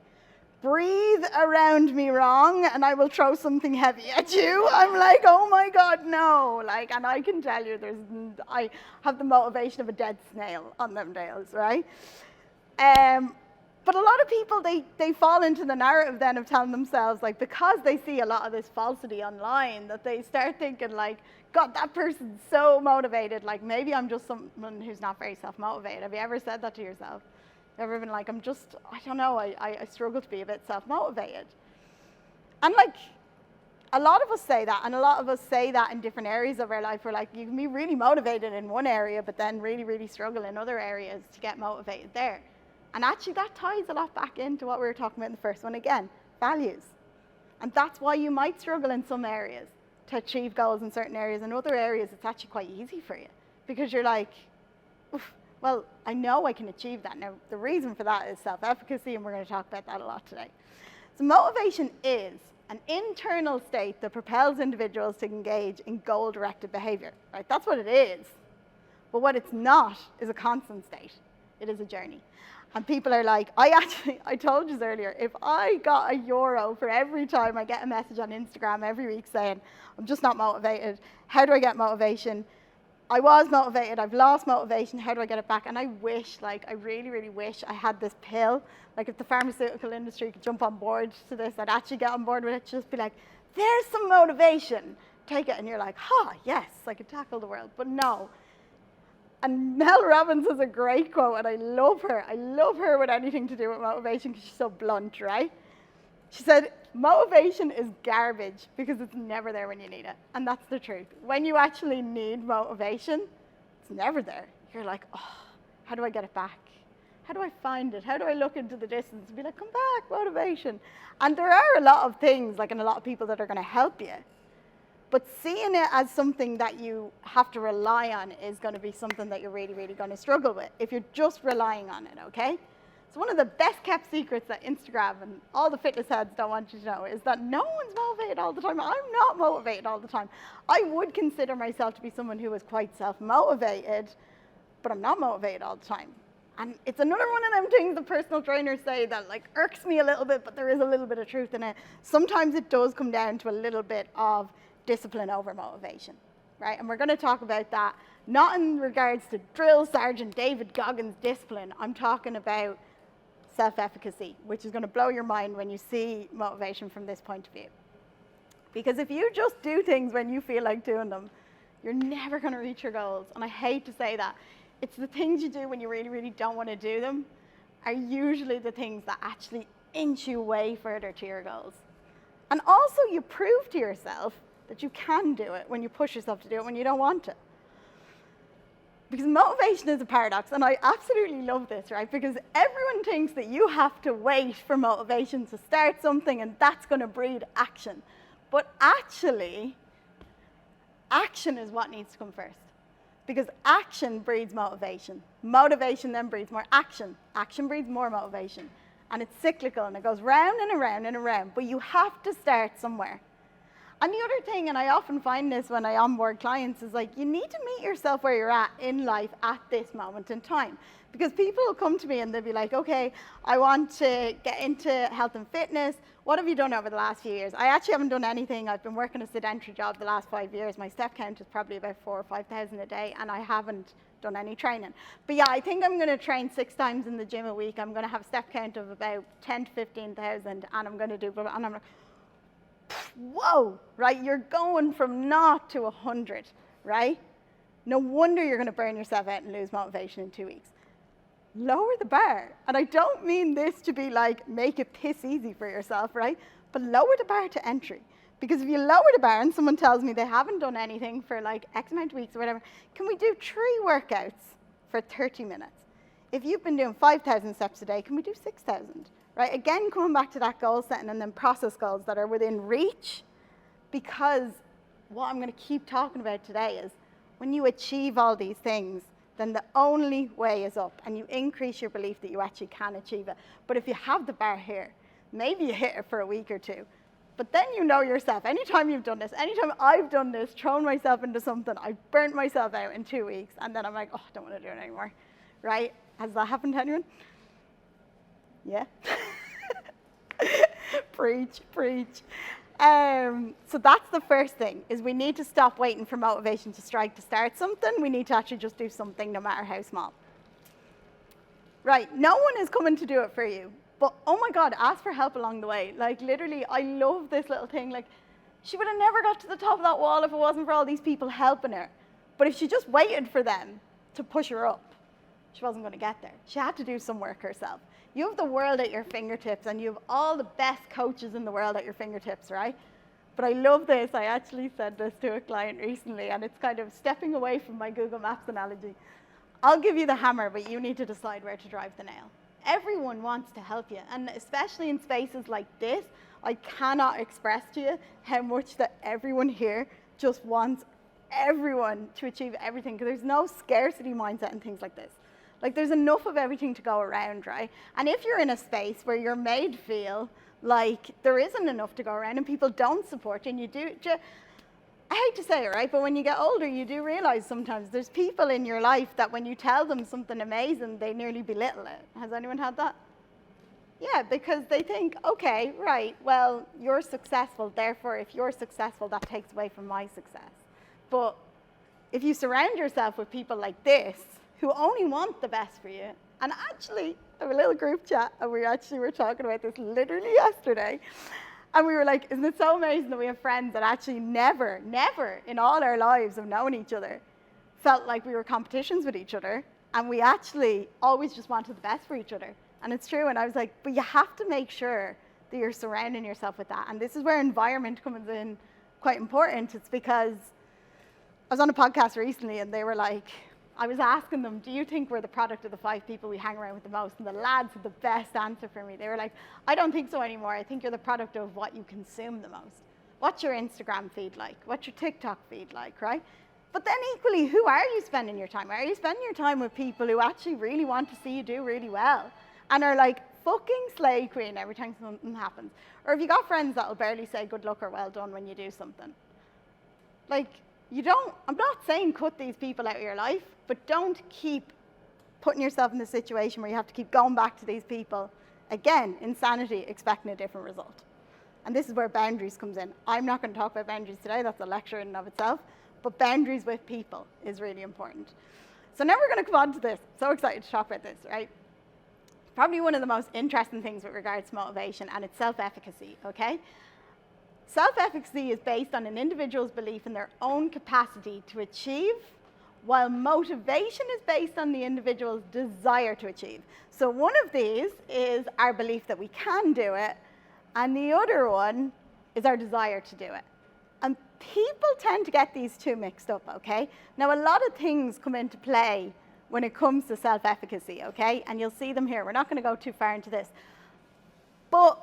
breathe around me wrong and I will throw something heavy at you. I'm like, oh my God, no. Like, and I can tell you I have the motivation of a dead snail on them days, right? But a lot of people, they fall into the narrative then of telling themselves, like, because they see a lot of this falsity online, that they start thinking like, God, that person's so motivated. Like, maybe I'm just someone who's not very self-motivated. Have you ever said that to yourself? Ever been like, I don't know, I struggle to be a bit self-motivated. And like, a lot of us say that, and a lot of us say that in different areas of our life. We're like, you can be really motivated in one area, but then really, really struggle in other areas to get motivated there. And actually, that ties a lot back into what we were talking about in the first one again, values. And that's why you might struggle in some areas to achieve goals in certain areas. In other areas, it's actually quite easy for you because you're like, oof, Well, I know I can achieve that. Now, the reason for that is self-efficacy, and we're going to talk about that a lot today. So motivation is an internal state that propels individuals to engage in goal-directed behavior, right? That's what it is. But what it's not is a constant state. It is a journey. And people are like, I told you earlier, if I got €1 for every time I get a message on Instagram every week saying, I'm just not motivated, how do I get motivation? I was motivated, I've lost motivation, how do I get it back? And I wish, like, I really, really wish I had this pill. Like, if the pharmaceutical industry could jump on board to this, I'd actually get on board with it, just be like, there's some motivation. Take it, and you're like, yes, I could tackle the world. But no. And Mel Robbins has a great quote, and I love her. I love her with anything to do with motivation because she's so blunt, right? She said, motivation is garbage because it's never there when you need it. And that's the truth. When you actually need motivation, it's never there. You're like, how do I get it back? How do I find it? How do I look into the distance and be like, come back, motivation? And there are a lot of things, like, and a lot of people that are going to help you. But seeing it as something that you have to rely on is going to be something that you're really, really going to struggle with if you're just relying on it, okay? So one of the best kept secrets that Instagram and all the fitness heads don't want you to know is that no one's motivated all the time. I'm not motivated all the time. I would consider myself to be someone who is quite self-motivated, but I'm not motivated all the time. And it's another one of them things the personal trainers say that, like, irks me a little bit, but there is a little bit of truth in it. Sometimes it does come down to a little bit of discipline over motivation, right? And we're going to talk about that, not in regards to Drill Sergeant David Goggins' discipline. I'm talking about self-efficacy, which is going to blow your mind when you see motivation from this point of view. Because if you just do things when you feel like doing them, you're never going to reach your goals. And I hate to say that. It's the things you do when you really, really don't want to do them are usually the things that actually inch you way further to your goals. And also you prove to yourself that you can do it when you push yourself to do it when you don't want to. Because motivation is a paradox, and I absolutely love this, right? Because everyone thinks that you have to wait for motivation to start something and that's going to breed action. But actually, action is what needs to come first. Because action breeds motivation. Motivation then breeds more action. Action breeds more motivation. And it's cyclical, and it goes round and around and around. But you have to start somewhere. And the other thing, and I often find this when I onboard clients, is like, you need to meet yourself where you're at in life at this moment in time. Because people will come to me and they'll be like, okay, I want to get into health and fitness. What have you done over the last few years? I actually haven't done anything. I've been working a sedentary job the last 5 years. My step count is probably about 4,000 or 5,000 a day, and I haven't done any training. But yeah, I think I'm going to train 6 times in the gym a week. I'm going to have a step count of about 10 to 15,000, and I'm going to do, and I'm like, whoa, right? You're going from 0 to 100, right? No wonder you're going to burn yourself out and lose motivation in 2 weeks. Lower the bar. And I don't mean this to be like, make it piss easy for yourself, right? But lower the bar to entry. Because if you lower the bar and someone tells me they haven't done anything for like X amount of weeks or whatever, can we do 3 workouts for 30 minutes? If you've been doing 5,000 steps a day, can we do 6,000? Right? Again, coming back to that goal setting and then process goals that are within reach, because what I'm going to keep talking about today is when you achieve all these things, then the only way is up, and you increase your belief that you actually can achieve it. But if you have the bar here, maybe you hit it for a week or 2, but then you know yourself. Anytime you've done this, anytime I've done this, thrown myself into something, I've burnt myself out in 2 weeks, and then I'm like, oh, I don't want to do it anymore, right? Has that happened to anyone? Yeah? Preach, preach. So that's the first thing, is we need to stop waiting for motivation to strike to start something. We need to actually just do something, no matter how small. Right, no one is coming to do it for you. But, oh my God, ask for help along the way. Like, literally, I love this little thing. Like, she would have never got to the top of that wall if it wasn't for all these people helping her. But if she just waited for them to push her up, she wasn't going to get there. She had to do some work herself. You have the world at your fingertips, and you have all the best coaches in the world at your fingertips, right? But I love this. I actually said this to a client recently, and it's kind of stepping away from my Google Maps analogy. I'll give you the hammer, but you need to decide where to drive the nail. Everyone wants to help you, and especially in spaces like this, I cannot express to you how much that everyone here just wants everyone to achieve everything, because there's no scarcity mindset and things like this. Like there's enough of everything to go around, right? And if you're in a space where you're made feel like there isn't enough to go around and people don't support you, and you do, I hate to say it, right? But when you get older, you do realize sometimes there's people in your life that when you tell them something amazing, they nearly belittle it. Has anyone had that? Yeah, because they think, okay, right, well, you're successful, therefore if you're successful, that takes away from my success. But if you surround yourself with people like this, who only want the best for you, and actually, I have a little group chat, and we actually were talking about this literally yesterday, and we were like, isn't it so amazing that we have friends that actually never in all our lives of knowing each other felt like we were competitions with each other, and we actually always just wanted the best for each other. And it's true, and I was like, but you have to make sure that you're surrounding yourself with that. And this is where environment comes in quite important. It's because I was on a podcast recently, and they were like, I was asking them, do you think we're the product of the 5 people we hang around with the most? And the lads had the best answer for me. They were like, I don't think so anymore. I think you're the product of what you consume the most. What's your Instagram feed like? What's your TikTok feed like, right? But then equally, who are you spending your time? Are you spending your time with people who actually really want to see you do really well and are like fucking slay queen every time something happens? Or have you got friends that'll barely say good luck or well done when you do something? Like, I'm not saying cut these people out of your life, but don't keep putting yourself in the situation where you have to keep going back to these people. Again, insanity, expecting a different result. And this is where boundaries comes in. I'm not going to talk about boundaries today, that's a lecture in and of itself, but boundaries with people is really important. So now we're going to come on to this. So excited to talk about this, right? Probably one of the most interesting things with regards to motivation, and it's self-efficacy, okay? Self-efficacy is based on an individual's belief in their own capacity to achieve, while motivation is based on the individual's desire to achieve. So one of these is our belief that we can do it, and the other one is our desire to do it. And people tend to get these two mixed up, okay? Now, a lot of things come into play when it comes to self-efficacy, okay? And you'll see them here. We're not going to go too far into this. But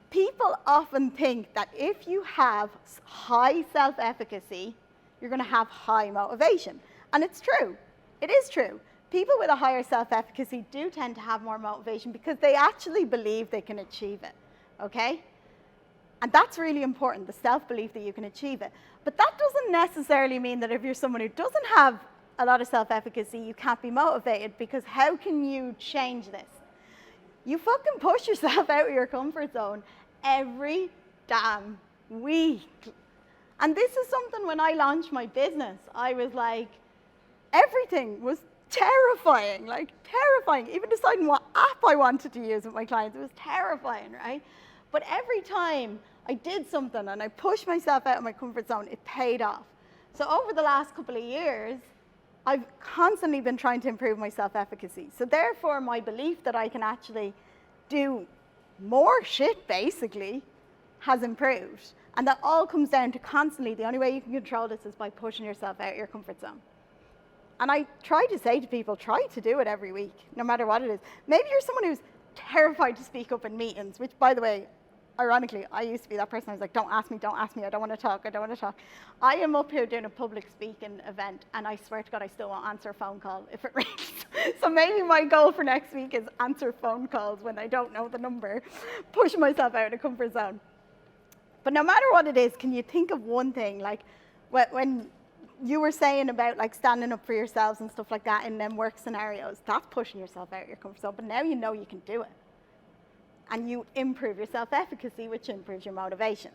people often think that if you have high self-efficacy, you're going to have high motivation. And it's true. It is true. People with a higher self-efficacy do tend to have more motivation because they actually believe they can achieve it, okay? And that's really important, the self-belief that you can achieve it. But that doesn't necessarily mean that if you're someone who doesn't have a lot of self-efficacy, you can't be motivated, because how can you change this? You fucking push yourself out of your comfort zone every damn week. And this is something when I launched my business, I was like, everything was terrifying, like terrifying. Even deciding what app I wanted to use with my clients, it was terrifying, right? But every time I did something and I pushed myself out of my comfort zone, it paid off. So over the last couple of years, I've constantly been trying to improve my self-efficacy. So therefore, my belief that I can actually do more shit, basically, has improved. And that all comes down to constantly, the only way you can control this is by pushing yourself out of your comfort zone. And I try to say to people, try to do it every week, no matter what it is. Maybe you're someone who's terrified to speak up in meetings, which, by the way, ironically, I used to be that person. I was like, don't ask me, I don't want to talk, I don't want to talk. I am up here doing a public speaking event, and I swear to God, I still won't answer a phone call if it rings. So maybe my goal for next week is answer phone calls when I don't know the number, push myself out of the comfort zone. But no matter what it is, can you think of one thing, like when you were saying about like standing up for yourselves and stuff like that in them work scenarios, that's pushing yourself out of your comfort zone, but now you know you can do it. And you improve your self-efficacy, which improves your motivation.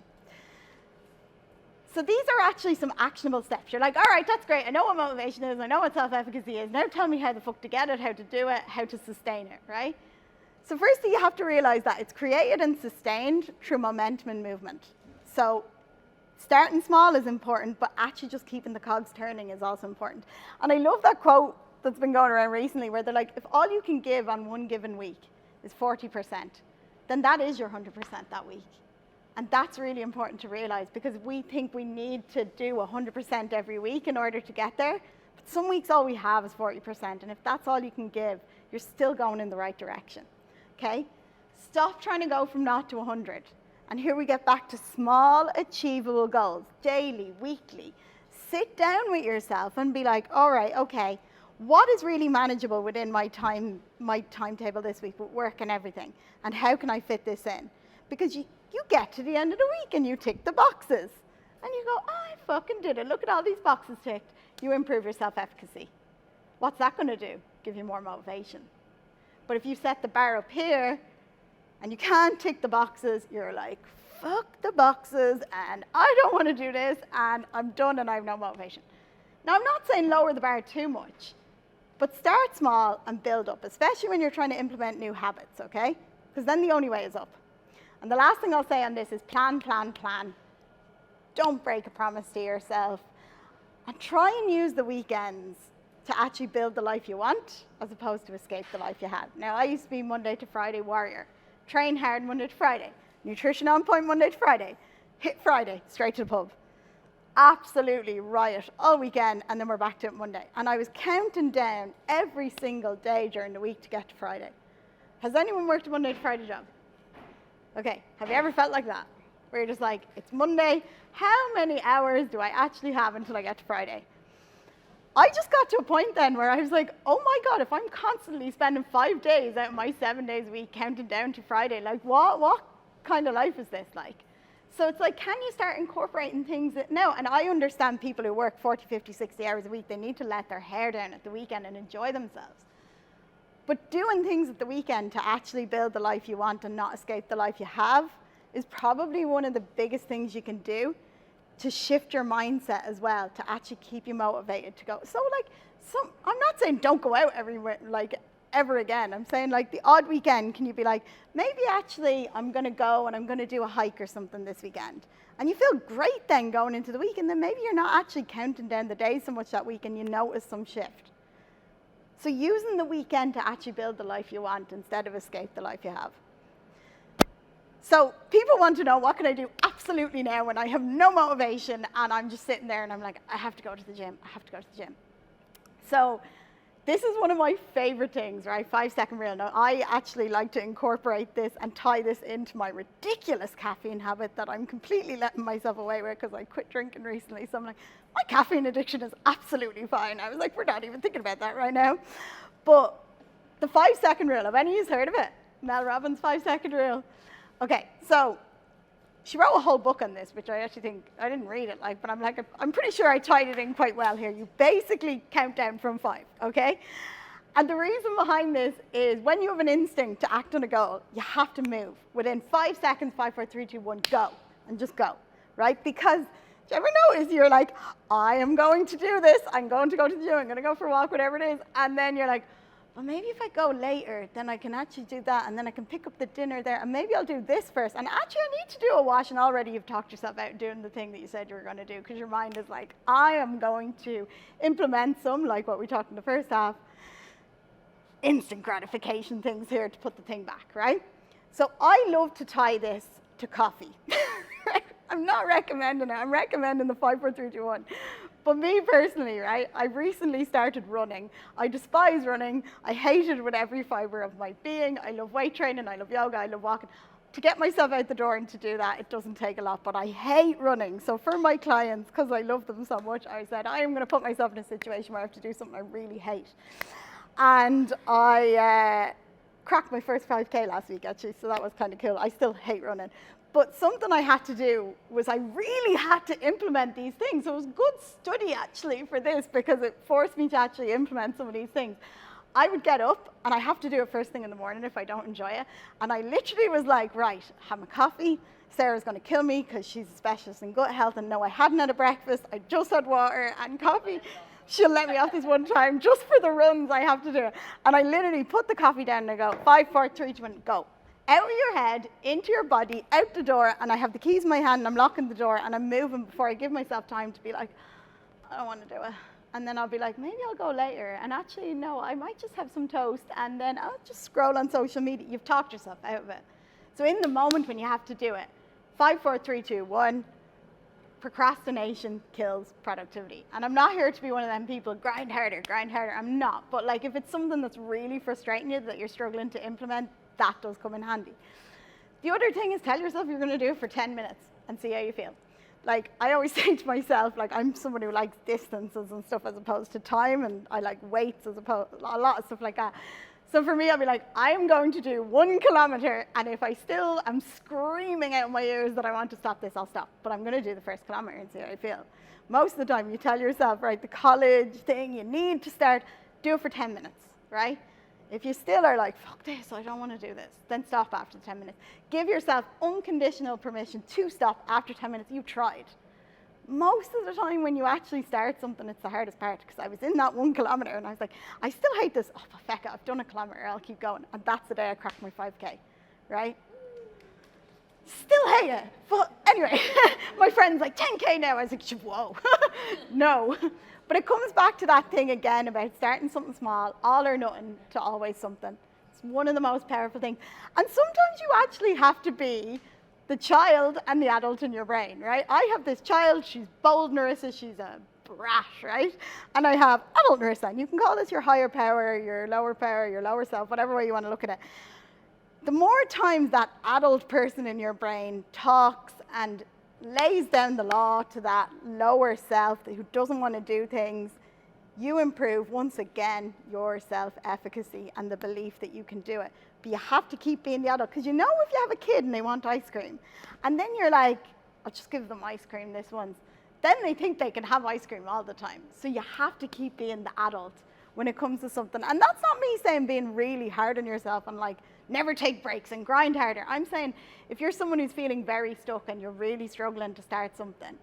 So these are actually some actionable steps. You're like, all right, that's great. I know what motivation is. I know what self-efficacy is. Now tell me how the fuck to get it, how to do it, how to sustain it, right? So firstly, you have to realize that it's created and sustained through momentum and movement. So starting small is important, but actually just keeping the cogs turning is also important. And I love that quote that's been going around recently where they're like, if all you can give on one given week is 40%, then that is your 100% that week. And that's really important to realize, because we think we need to do 100% every week in order to get there. But some weeks all we have is 40%. And if that's all you can give, you're still going in the right direction, okay? Stop trying to go from 0 to 100. And here we get back to small, achievable goals, daily, weekly. Sit down with yourself and be like, all right, okay, what is really manageable within my timetable this week with work and everything, and how can I fit this in? Because you get to the end of the week and you tick the boxes and you go, oh, I fucking did it. Look at all these boxes ticked. You improve your self-efficacy. What's that going to do? Give you more motivation. But if you set the bar up here and you can't tick the boxes, you're like, fuck the boxes and I don't want to do this and I'm done and I have no motivation. Now, I'm not saying lower the bar too much, but start small and build up, especially when you're trying to implement new habits, okay? Because then the only way is up. And the last thing I'll say on this is plan, plan, plan. Don't break a promise to yourself. And try and use the weekends to actually build the life you want, as opposed to escape the life you had. Now, I used to be Monday to Friday warrior. Train hard Monday to Friday. Nutrition on point Monday to Friday. Hit Friday, straight to the pub. Absolutely riot all weekend, and then we're back to it Monday. And I was counting down every single day during the week to get to Friday. Has anyone worked a Monday to Friday job? Okay, have you ever felt like that? Where you're just like, it's Monday, how many hours do I actually have until I get to Friday? I just got to a point then where I was like, oh my God, if I'm constantly spending 5 days out of my 7 days a week counting down to Friday, like what kind of life is this like? So it's like, can you start incorporating things that, no, and I understand people who work 40, 50, 60 hours a week, they need to let their hair down at the weekend and enjoy themselves. But doing things at the weekend to actually build the life you want and not escape the life you have is probably one of the biggest things you can do to shift your mindset as well, to actually keep you motivated to go. So like, I'm not saying don't go out everywhere, like ever again. I'm saying like the odd weekend, can you be like, maybe actually I'm gonna go and I'm gonna do a hike or something this weekend. And you feel great then going into the week, and then maybe you're not actually counting down the days so much that week and you notice some shift. So using the weekend to actually build the life you want instead of escape the life you have. So people want to know, what can I do absolutely now when I have no motivation and I'm just sitting there and I'm like, I have to go to the gym, I have to go to the gym. So this is one of my favorite things, right? 5-second rule. Now, I actually like to incorporate this and tie this into my ridiculous caffeine habit that I'm completely letting myself away with because I quit drinking recently. So I'm like, my caffeine addiction is absolutely fine. I was like, we're not even thinking about that right now. But the 5-second rule, have any of you heard of it? Mel Robbins' 5-second rule. Okay, so she wrote a whole book on this, which I actually think, I didn't read it, like, but I'm like, I'm pretty sure I tied it in quite well here. You basically count down from 5, okay? And the reason behind this is when you have an instinct to act on a goal, you have to move. Within 5 seconds, 5, 4, 3, 2, 1, go. And just go, right? Because, do you ever notice you're like, I am going to do this. I'm going to go to the gym. I'm going to go for a walk, whatever it is. And then you're like, well, maybe if I go later, then I can actually do that, and then I can pick up the dinner there, and maybe I'll do this first. And actually, I need to do a wash, and already you've talked yourself out doing the thing that you said you were going to do, because your mind is like, I am going to implement some, like what we talked in the first half, instant gratification things here to put the thing back, right? So I love to tie this to coffee. I'm not recommending it. I'm recommending the 5, 4, 3, 2, 1. But me personally, right, I recently started running. I despise running. I hate it with every fiber of my being. I love weight training. I love yoga. I love walking. To get myself out the door and to do that, it doesn't take a lot, but I hate running. So for my clients, because I love them so much, I said, I am going to put myself in a situation where I have to do something I really hate. And I cracked my first 5K last week, actually, so that was kind of cool. I still hate running. But something I had to do was I really had to implement these things. So it was good study, actually, for this, because it forced me to actually implement some of these things. I would get up, and I have to do it first thing in the morning if I don't enjoy it. And I literally was like, right, have my coffee. Sarah's going to kill me because she's a specialist in gut health. And no, I hadn't had a breakfast. I just had water and coffee. She'll let me off this one time. Just for the runs, I have to do it. And I literally put the coffee down and I go, 5, 4, 3, 2, 1, go. Out of your head, into your body, out the door, and I have the keys in my hand, and I'm locking the door, and I'm moving before I give myself time to be like, I don't want to do it. And then I'll be like, maybe I'll go later. And actually, no, I might just have some toast, and then I'll just scroll on social media. You've talked yourself out of it. So in the moment when you have to do it, 5, 4, 3, 2, 1, procrastination kills productivity. And I'm not here to be one of them people, grind harder, grind harder. I'm not. But like, if it's something that's really frustrating you that you're struggling to implement, that does come in handy. The other thing is tell yourself you're going to do it for 10 minutes and see how you feel. like, I always say to myself, like, I'm someone who likes distances and stuff as opposed to time, and I like weights as opposed, a lot of stuff like that. So for me, I'll be like, I'm going to do 1 kilometer, and if I still am screaming out in my ears that I want to stop this, I'll stop. But I'm going to do the first kilometer and see how I feel. Most of the time, you tell yourself, right, the college thing, you need to start, do it for 10 minutes, right? If you still are like, fuck this, I don't want to do this, then stop after the 10 minutes. Give yourself unconditional permission to stop after 10 minutes. You've tried. Most of the time when you actually start something, it's the hardest part, because I was in that 1 kilometer and I was like, I still hate this. Oh, but feck it, I've done a kilometer, I'll keep going. And that's the day I cracked my 5K, right? Still hate it. But anyway, my friend's like, 10K now. I was like, whoa, no. But it comes back to that thing again about starting something small, all or nothing to always something. It's one of the most powerful things. And sometimes you actually have to be the child and the adult in your brain, right? I have this child, she's bold Nerissa, she's a brat, right? And I have adult Nerissa, and you can call this your higher power, your lower self, whatever way you want to look at it. The more times that adult person in your brain talks and lays down the law to that lower self who doesn't want to do things, you improve, once again, your self-efficacy and the belief that you can do it. But you have to keep being the adult, because you know if you have a kid and they want ice cream, and then you're like, I'll just give them ice cream this once, then they think they can have ice cream all the time. So you have to keep being the adult when it comes to something. And that's not me saying being really hard on yourself and like, never take breaks and grind harder. I'm saying if you're someone who's feeling very stuck and you're really struggling to start something,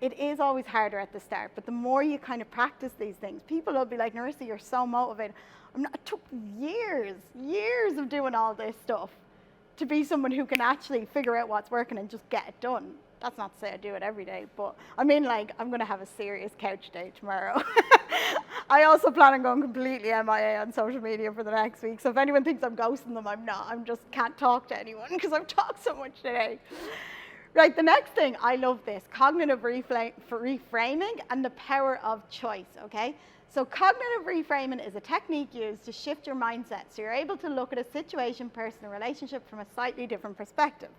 it is always harder at the start, but the more you kind of practice these things, people will be like, Nerissa, you're so motivated. It took years of doing all this stuff to be someone who can actually figure out what's working and just get it done. That's not to say I do it every day, but I mean, like, I'm going to have a serious couch day tomorrow. I also plan on going completely MIA on social media for the next week. So if anyone thinks I'm ghosting them, I'm not. I just can't talk to anyone because I've talked so much today. Right, the next thing, I love this, cognitive reframing and the power of choice, okay? So cognitive reframing is a technique used to shift your mindset so you're able to look at a situation, person, or relationship from a slightly different perspective.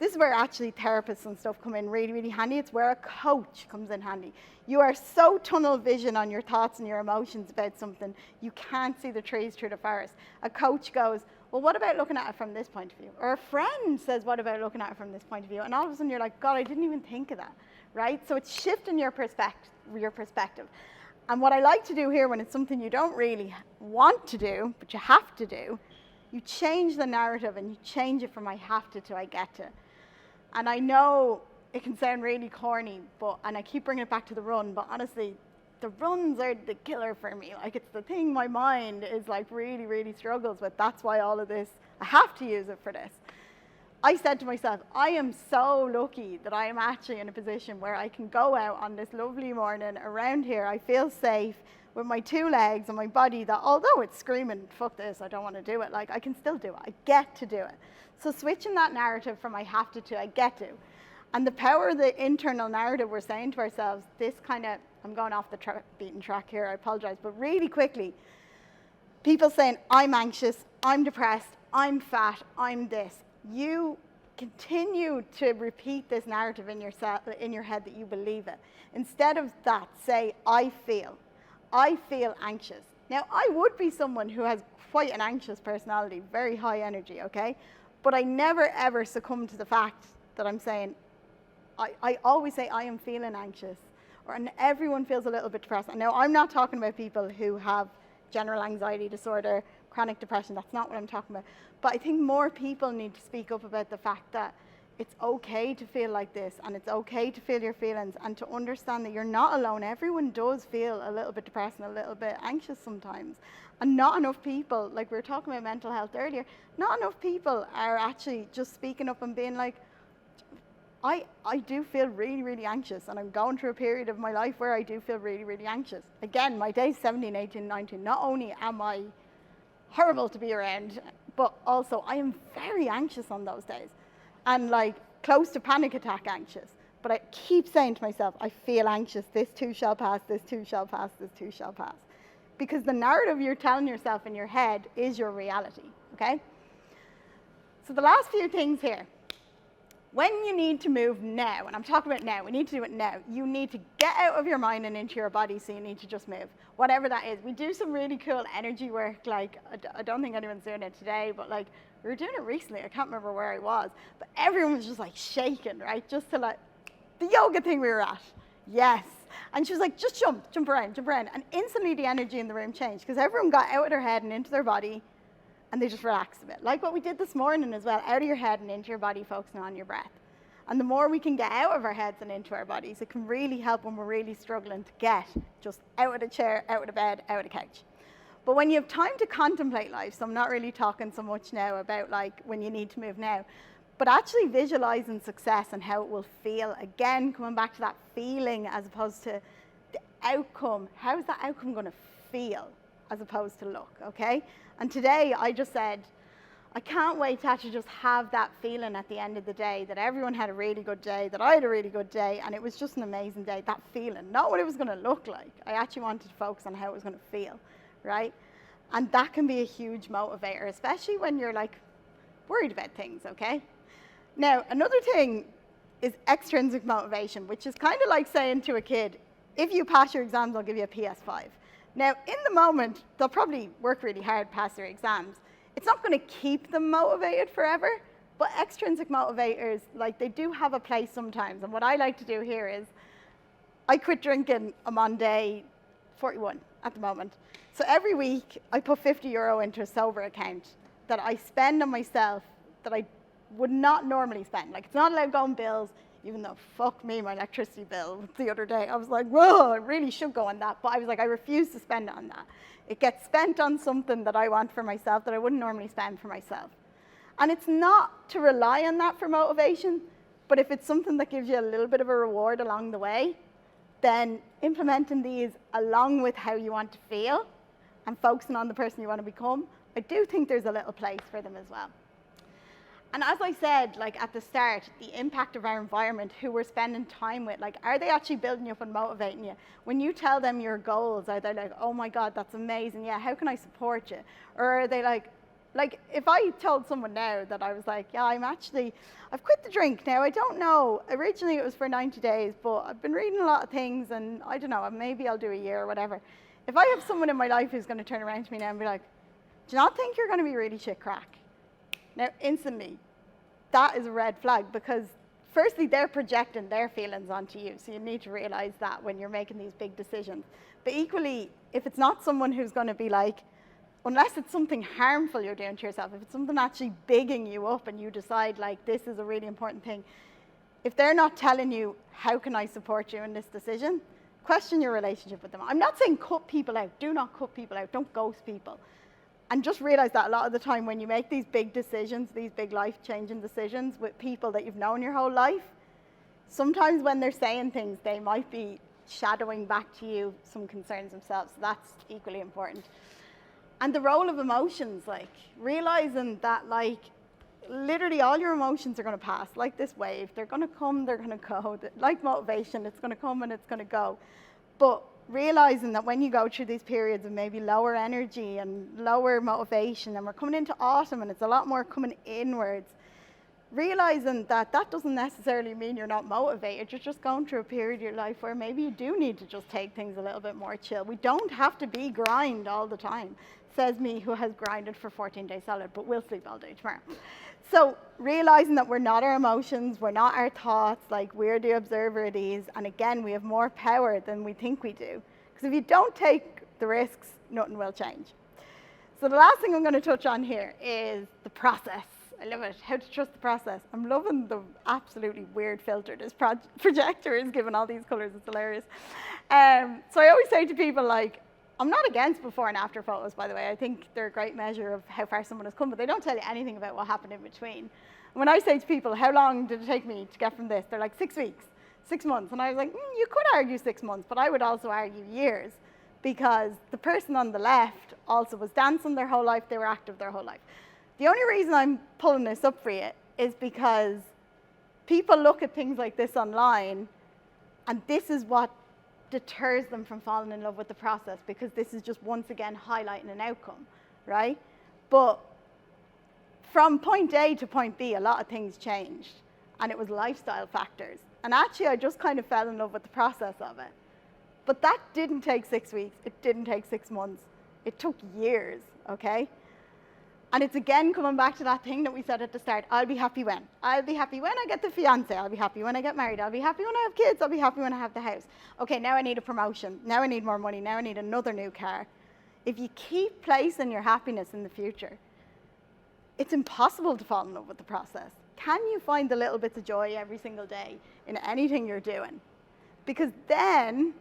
This is where actually therapists and stuff come in really, really handy. It's where a coach comes in handy. You are so tunnel vision on your thoughts and your emotions about something, you can't see the trees through the forest. A coach goes, well, what about looking at it from this point of view? Or a friend says, what about looking at it from this point of view? And all of a sudden you're like, God, I didn't even think of that, right? So it's shifting your perspective. And what I like to do here when it's something you don't really want to do, but you have to do, you change the narrative and you change it from I have to I get to. And I know it can sound really corny, and I keep bringing it back to the run, but honestly, the runs are the killer for me. Like, it's the thing my mind is like really, really struggles with. That's why all of this, I have to use it for this. I said to myself, I am so lucky that I am actually in a position where I can go out on this lovely morning around here. I feel safe with my 2 legs and my body that, although it's screaming, fuck this, I don't want to do it, like, I can still do it. I get to do it. So switching that narrative from I have to I get to. And the power of the internal narrative we're saying to ourselves, this kind of, I'm going off the beaten track here, I apologize, but really quickly, people saying, I'm anxious, I'm depressed, I'm fat, I'm this. You continue to repeat this narrative in your head that you believe it. Instead of that, say, I feel anxious. Now, I would be someone who has quite an anxious personality, very high energy, okay? But I never, ever succumb to the fact that I'm saying, I always say I am feeling anxious, and everyone feels a little bit depressed. And now, I'm not talking about people who have general anxiety disorder, chronic depression, that's not what I'm talking about. But I think more people need to speak up about the fact that it's okay to feel like this, and it's okay to feel your feelings, and to understand that you're not alone. Everyone does feel a little bit depressed and a little bit anxious sometimes. And not enough people, like we were talking about mental health earlier, not enough people are actually just speaking up and being like, I do feel really, really anxious, and I'm going through a period of my life where I do feel really, really anxious. Again, my days 17, 18, 19, not only am I horrible to be around, but also I am very anxious on those days, and like close to panic attack anxious. But I keep saying to myself, I feel anxious, this too shall pass, this too shall pass, this too shall pass. Because the narrative you're telling yourself in your head is your reality, okay? So the last few things here. when you need to move now, and I'm talking about now, we need to do it now, you need to get out of your mind and into your body, so you need to just move, whatever that is. We do some really cool energy work, like, I don't think anyone's doing it today, but like, we were doing it recently, I can't remember where I was, but everyone was just like shaking, right, just to like, the yoga thing we were at, yes. And she was like, just jump around, and instantly the energy in the room changed, because everyone got out of their head and into their body, and they just relaxed a bit. Like what we did this morning as well, out of your head and into your body, focusing on your breath. And the more we can get out of our heads and into our bodies, it can really help when we're really struggling to get just out of the chair, out of the bed, out of the couch. But when you have time to contemplate life, so I'm not really talking so much now about like when you need to move now, but actually visualizing success and how it will feel. Again, coming back to that feeling as opposed to the outcome. How's that outcome going to feel as opposed to look, okay? And today I just said, I can't wait to actually just have that feeling at the end of the day that everyone had a really good day, that I had a really good day, and it was just an amazing day, that feeling. Not what it was going to look like. I actually wanted to focus on how it was going to feel, right? And that can be a huge motivator, especially when you're like worried about things, okay? Now, another thing is extrinsic motivation, which is kind of like saying to a kid, if you pass your exams, I'll give you a PS5. Now, in the moment, they'll probably work really hard, pass their exams. It's not going to keep them motivated forever, but extrinsic motivators, like they do have a place sometimes. And what I like to do here is, I quit drinking, I'm on day 41 at the moment. So every week, I put €50 into a sober account that I spend on myself that I would not normally spend. Like, it's not allowed to go on bills, even though, fuck me, my electricity bill the other day, I was like, whoa, I really should go on that. But I was like, I refuse to spend it on that. It gets spent on something that I want for myself that I wouldn't normally spend for myself. And it's not to rely on that for motivation, but if it's something that gives you a little bit of a reward along the way, then implementing these along with how you want to feel and focusing on the person you want to become, I do think there's a little place for them as well. And as I said, like at the start, the impact of our environment, who we're spending time with, like, are they actually building you up and motivating you? When you tell them your goals, are they like, oh my God, that's amazing, yeah, how can I support you? Or are they like if I told someone now that I was like, yeah, I've quit the drink now, I don't know, originally it was for 90 days, but I've been reading a lot of things and I don't know, maybe I'll do a year or whatever. If I have someone in my life who's going to turn around to me now and be like, do you not think you're going to be really shit crack? Now, instantly, that is a red flag because firstly, they're projecting their feelings onto you. So you need to realize that when you're making these big decisions. But equally, if it's not someone who's going to be like, unless it's something harmful you're doing to yourself, if it's something actually bigging you up and you decide like this is a really important thing, if they're not telling you, how can I support you in this decision, question your relationship with them. I'm not saying cut people out. Do not cut people out. Don't ghost people. And just realize that a lot of the time when you make these big decisions, these big life-changing decisions with people that you've known your whole life, sometimes when they're saying things, they might be shadowing back to you some concerns themselves. So that's equally important. And the role of emotions, like realizing that like literally all your emotions are going to pass, like this wave. They're going to come, they're going to go. Like motivation, it's going to come and it's going to go. But realizing that when you go through these periods of maybe lower energy and lower motivation, and we're coming into autumn and it's a lot more coming inwards, realizing that that doesn't necessarily mean you're not motivated. You're just going through a period of your life where maybe you do need to just take things a little bit more chill. We don't have to be grind all the time, says me who has grinded for 14 days solid, but we'll sleep all day tomorrow. So realizing that we're not our emotions, we're not our thoughts, like we're the observer of these, and again, we have more power than we think we do. Because if you don't take the risks, nothing will change. So the last thing I'm going to touch on here is the process. I love it, how to trust the process. I'm loving the absolutely weird filter this projector is giving all these colors, it's hilarious. So I always say to people like, I'm not against before and after photos, by the way. I think they're a great measure of how far someone has come, but they don't tell you anything about what happened in between. And when I say to people, how long did it take me to get from this? They're like, 6 weeks, 6 months. And I was like, you could argue 6 months, but I would also argue years, because the person on the left also was dancing their whole life, they were active their whole life. The only reason I'm pulling this up for you is because people look at things like this online, and this is what deters them from falling in love with the process, because this is just once again highlighting an outcome, right? But from point A to point B, a lot of things changed. and it was lifestyle factors. And actually, I just kind of fell in love with the process of it. But that didn't take 6 weeks. It didn't take 6 months. It took years, okay? And it's again coming back to that thing that we said at the start. I'll be happy when? I'll be happy when I get the fiance. I'll be happy when I get married. I'll be happy when I have kids. I'll be happy when I have the house. Okay, now I need a promotion. Now I need more money. Now I need another new car. If you keep placing your happiness in the future, it's impossible to fall in love with the process. Can you find the little bits of joy every single day in anything you're doing? Because then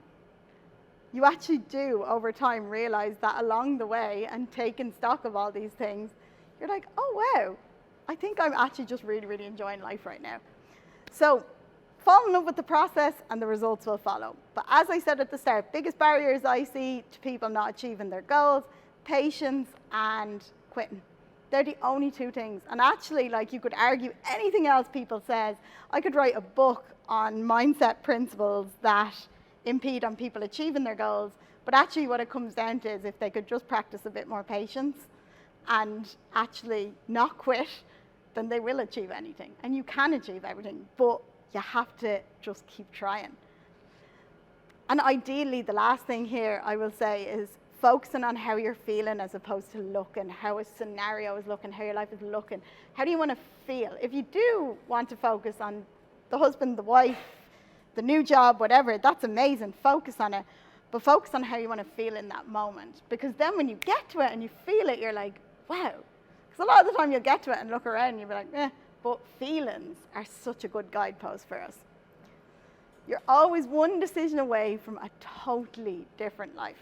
you actually do, over time, realize that along the way and taking stock of all these things, you're like, oh, wow, I think I'm actually just really, really enjoying life right now. So fall in love with the process and the results will follow. But as I said at the start, biggest barriers I see to people not achieving their goals, patience and quitting. They're the only two things. And actually, like, you could argue anything else people says. I could write a book on mindset principles that impede on people achieving their goals. But actually what it comes down to is if they could just practice a bit more patience and actually not quit, then they will achieve anything. And you can achieve everything, but you have to just keep trying. And ideally, the last thing here I will say is focusing on how you're feeling as opposed to looking, how a scenario is looking, how your life is looking. How do you want to feel? If you do want to focus on the husband, the wife, the new job, whatever, that's amazing. Focus on it. But focus on how you want to feel in that moment. Because then when you get to it and you feel it, you're like, wow. Because a lot of the time you'll get to it and look around and you'll be like, eh. But feelings are such a good guidepost for us. You're always one decision away from a totally different life.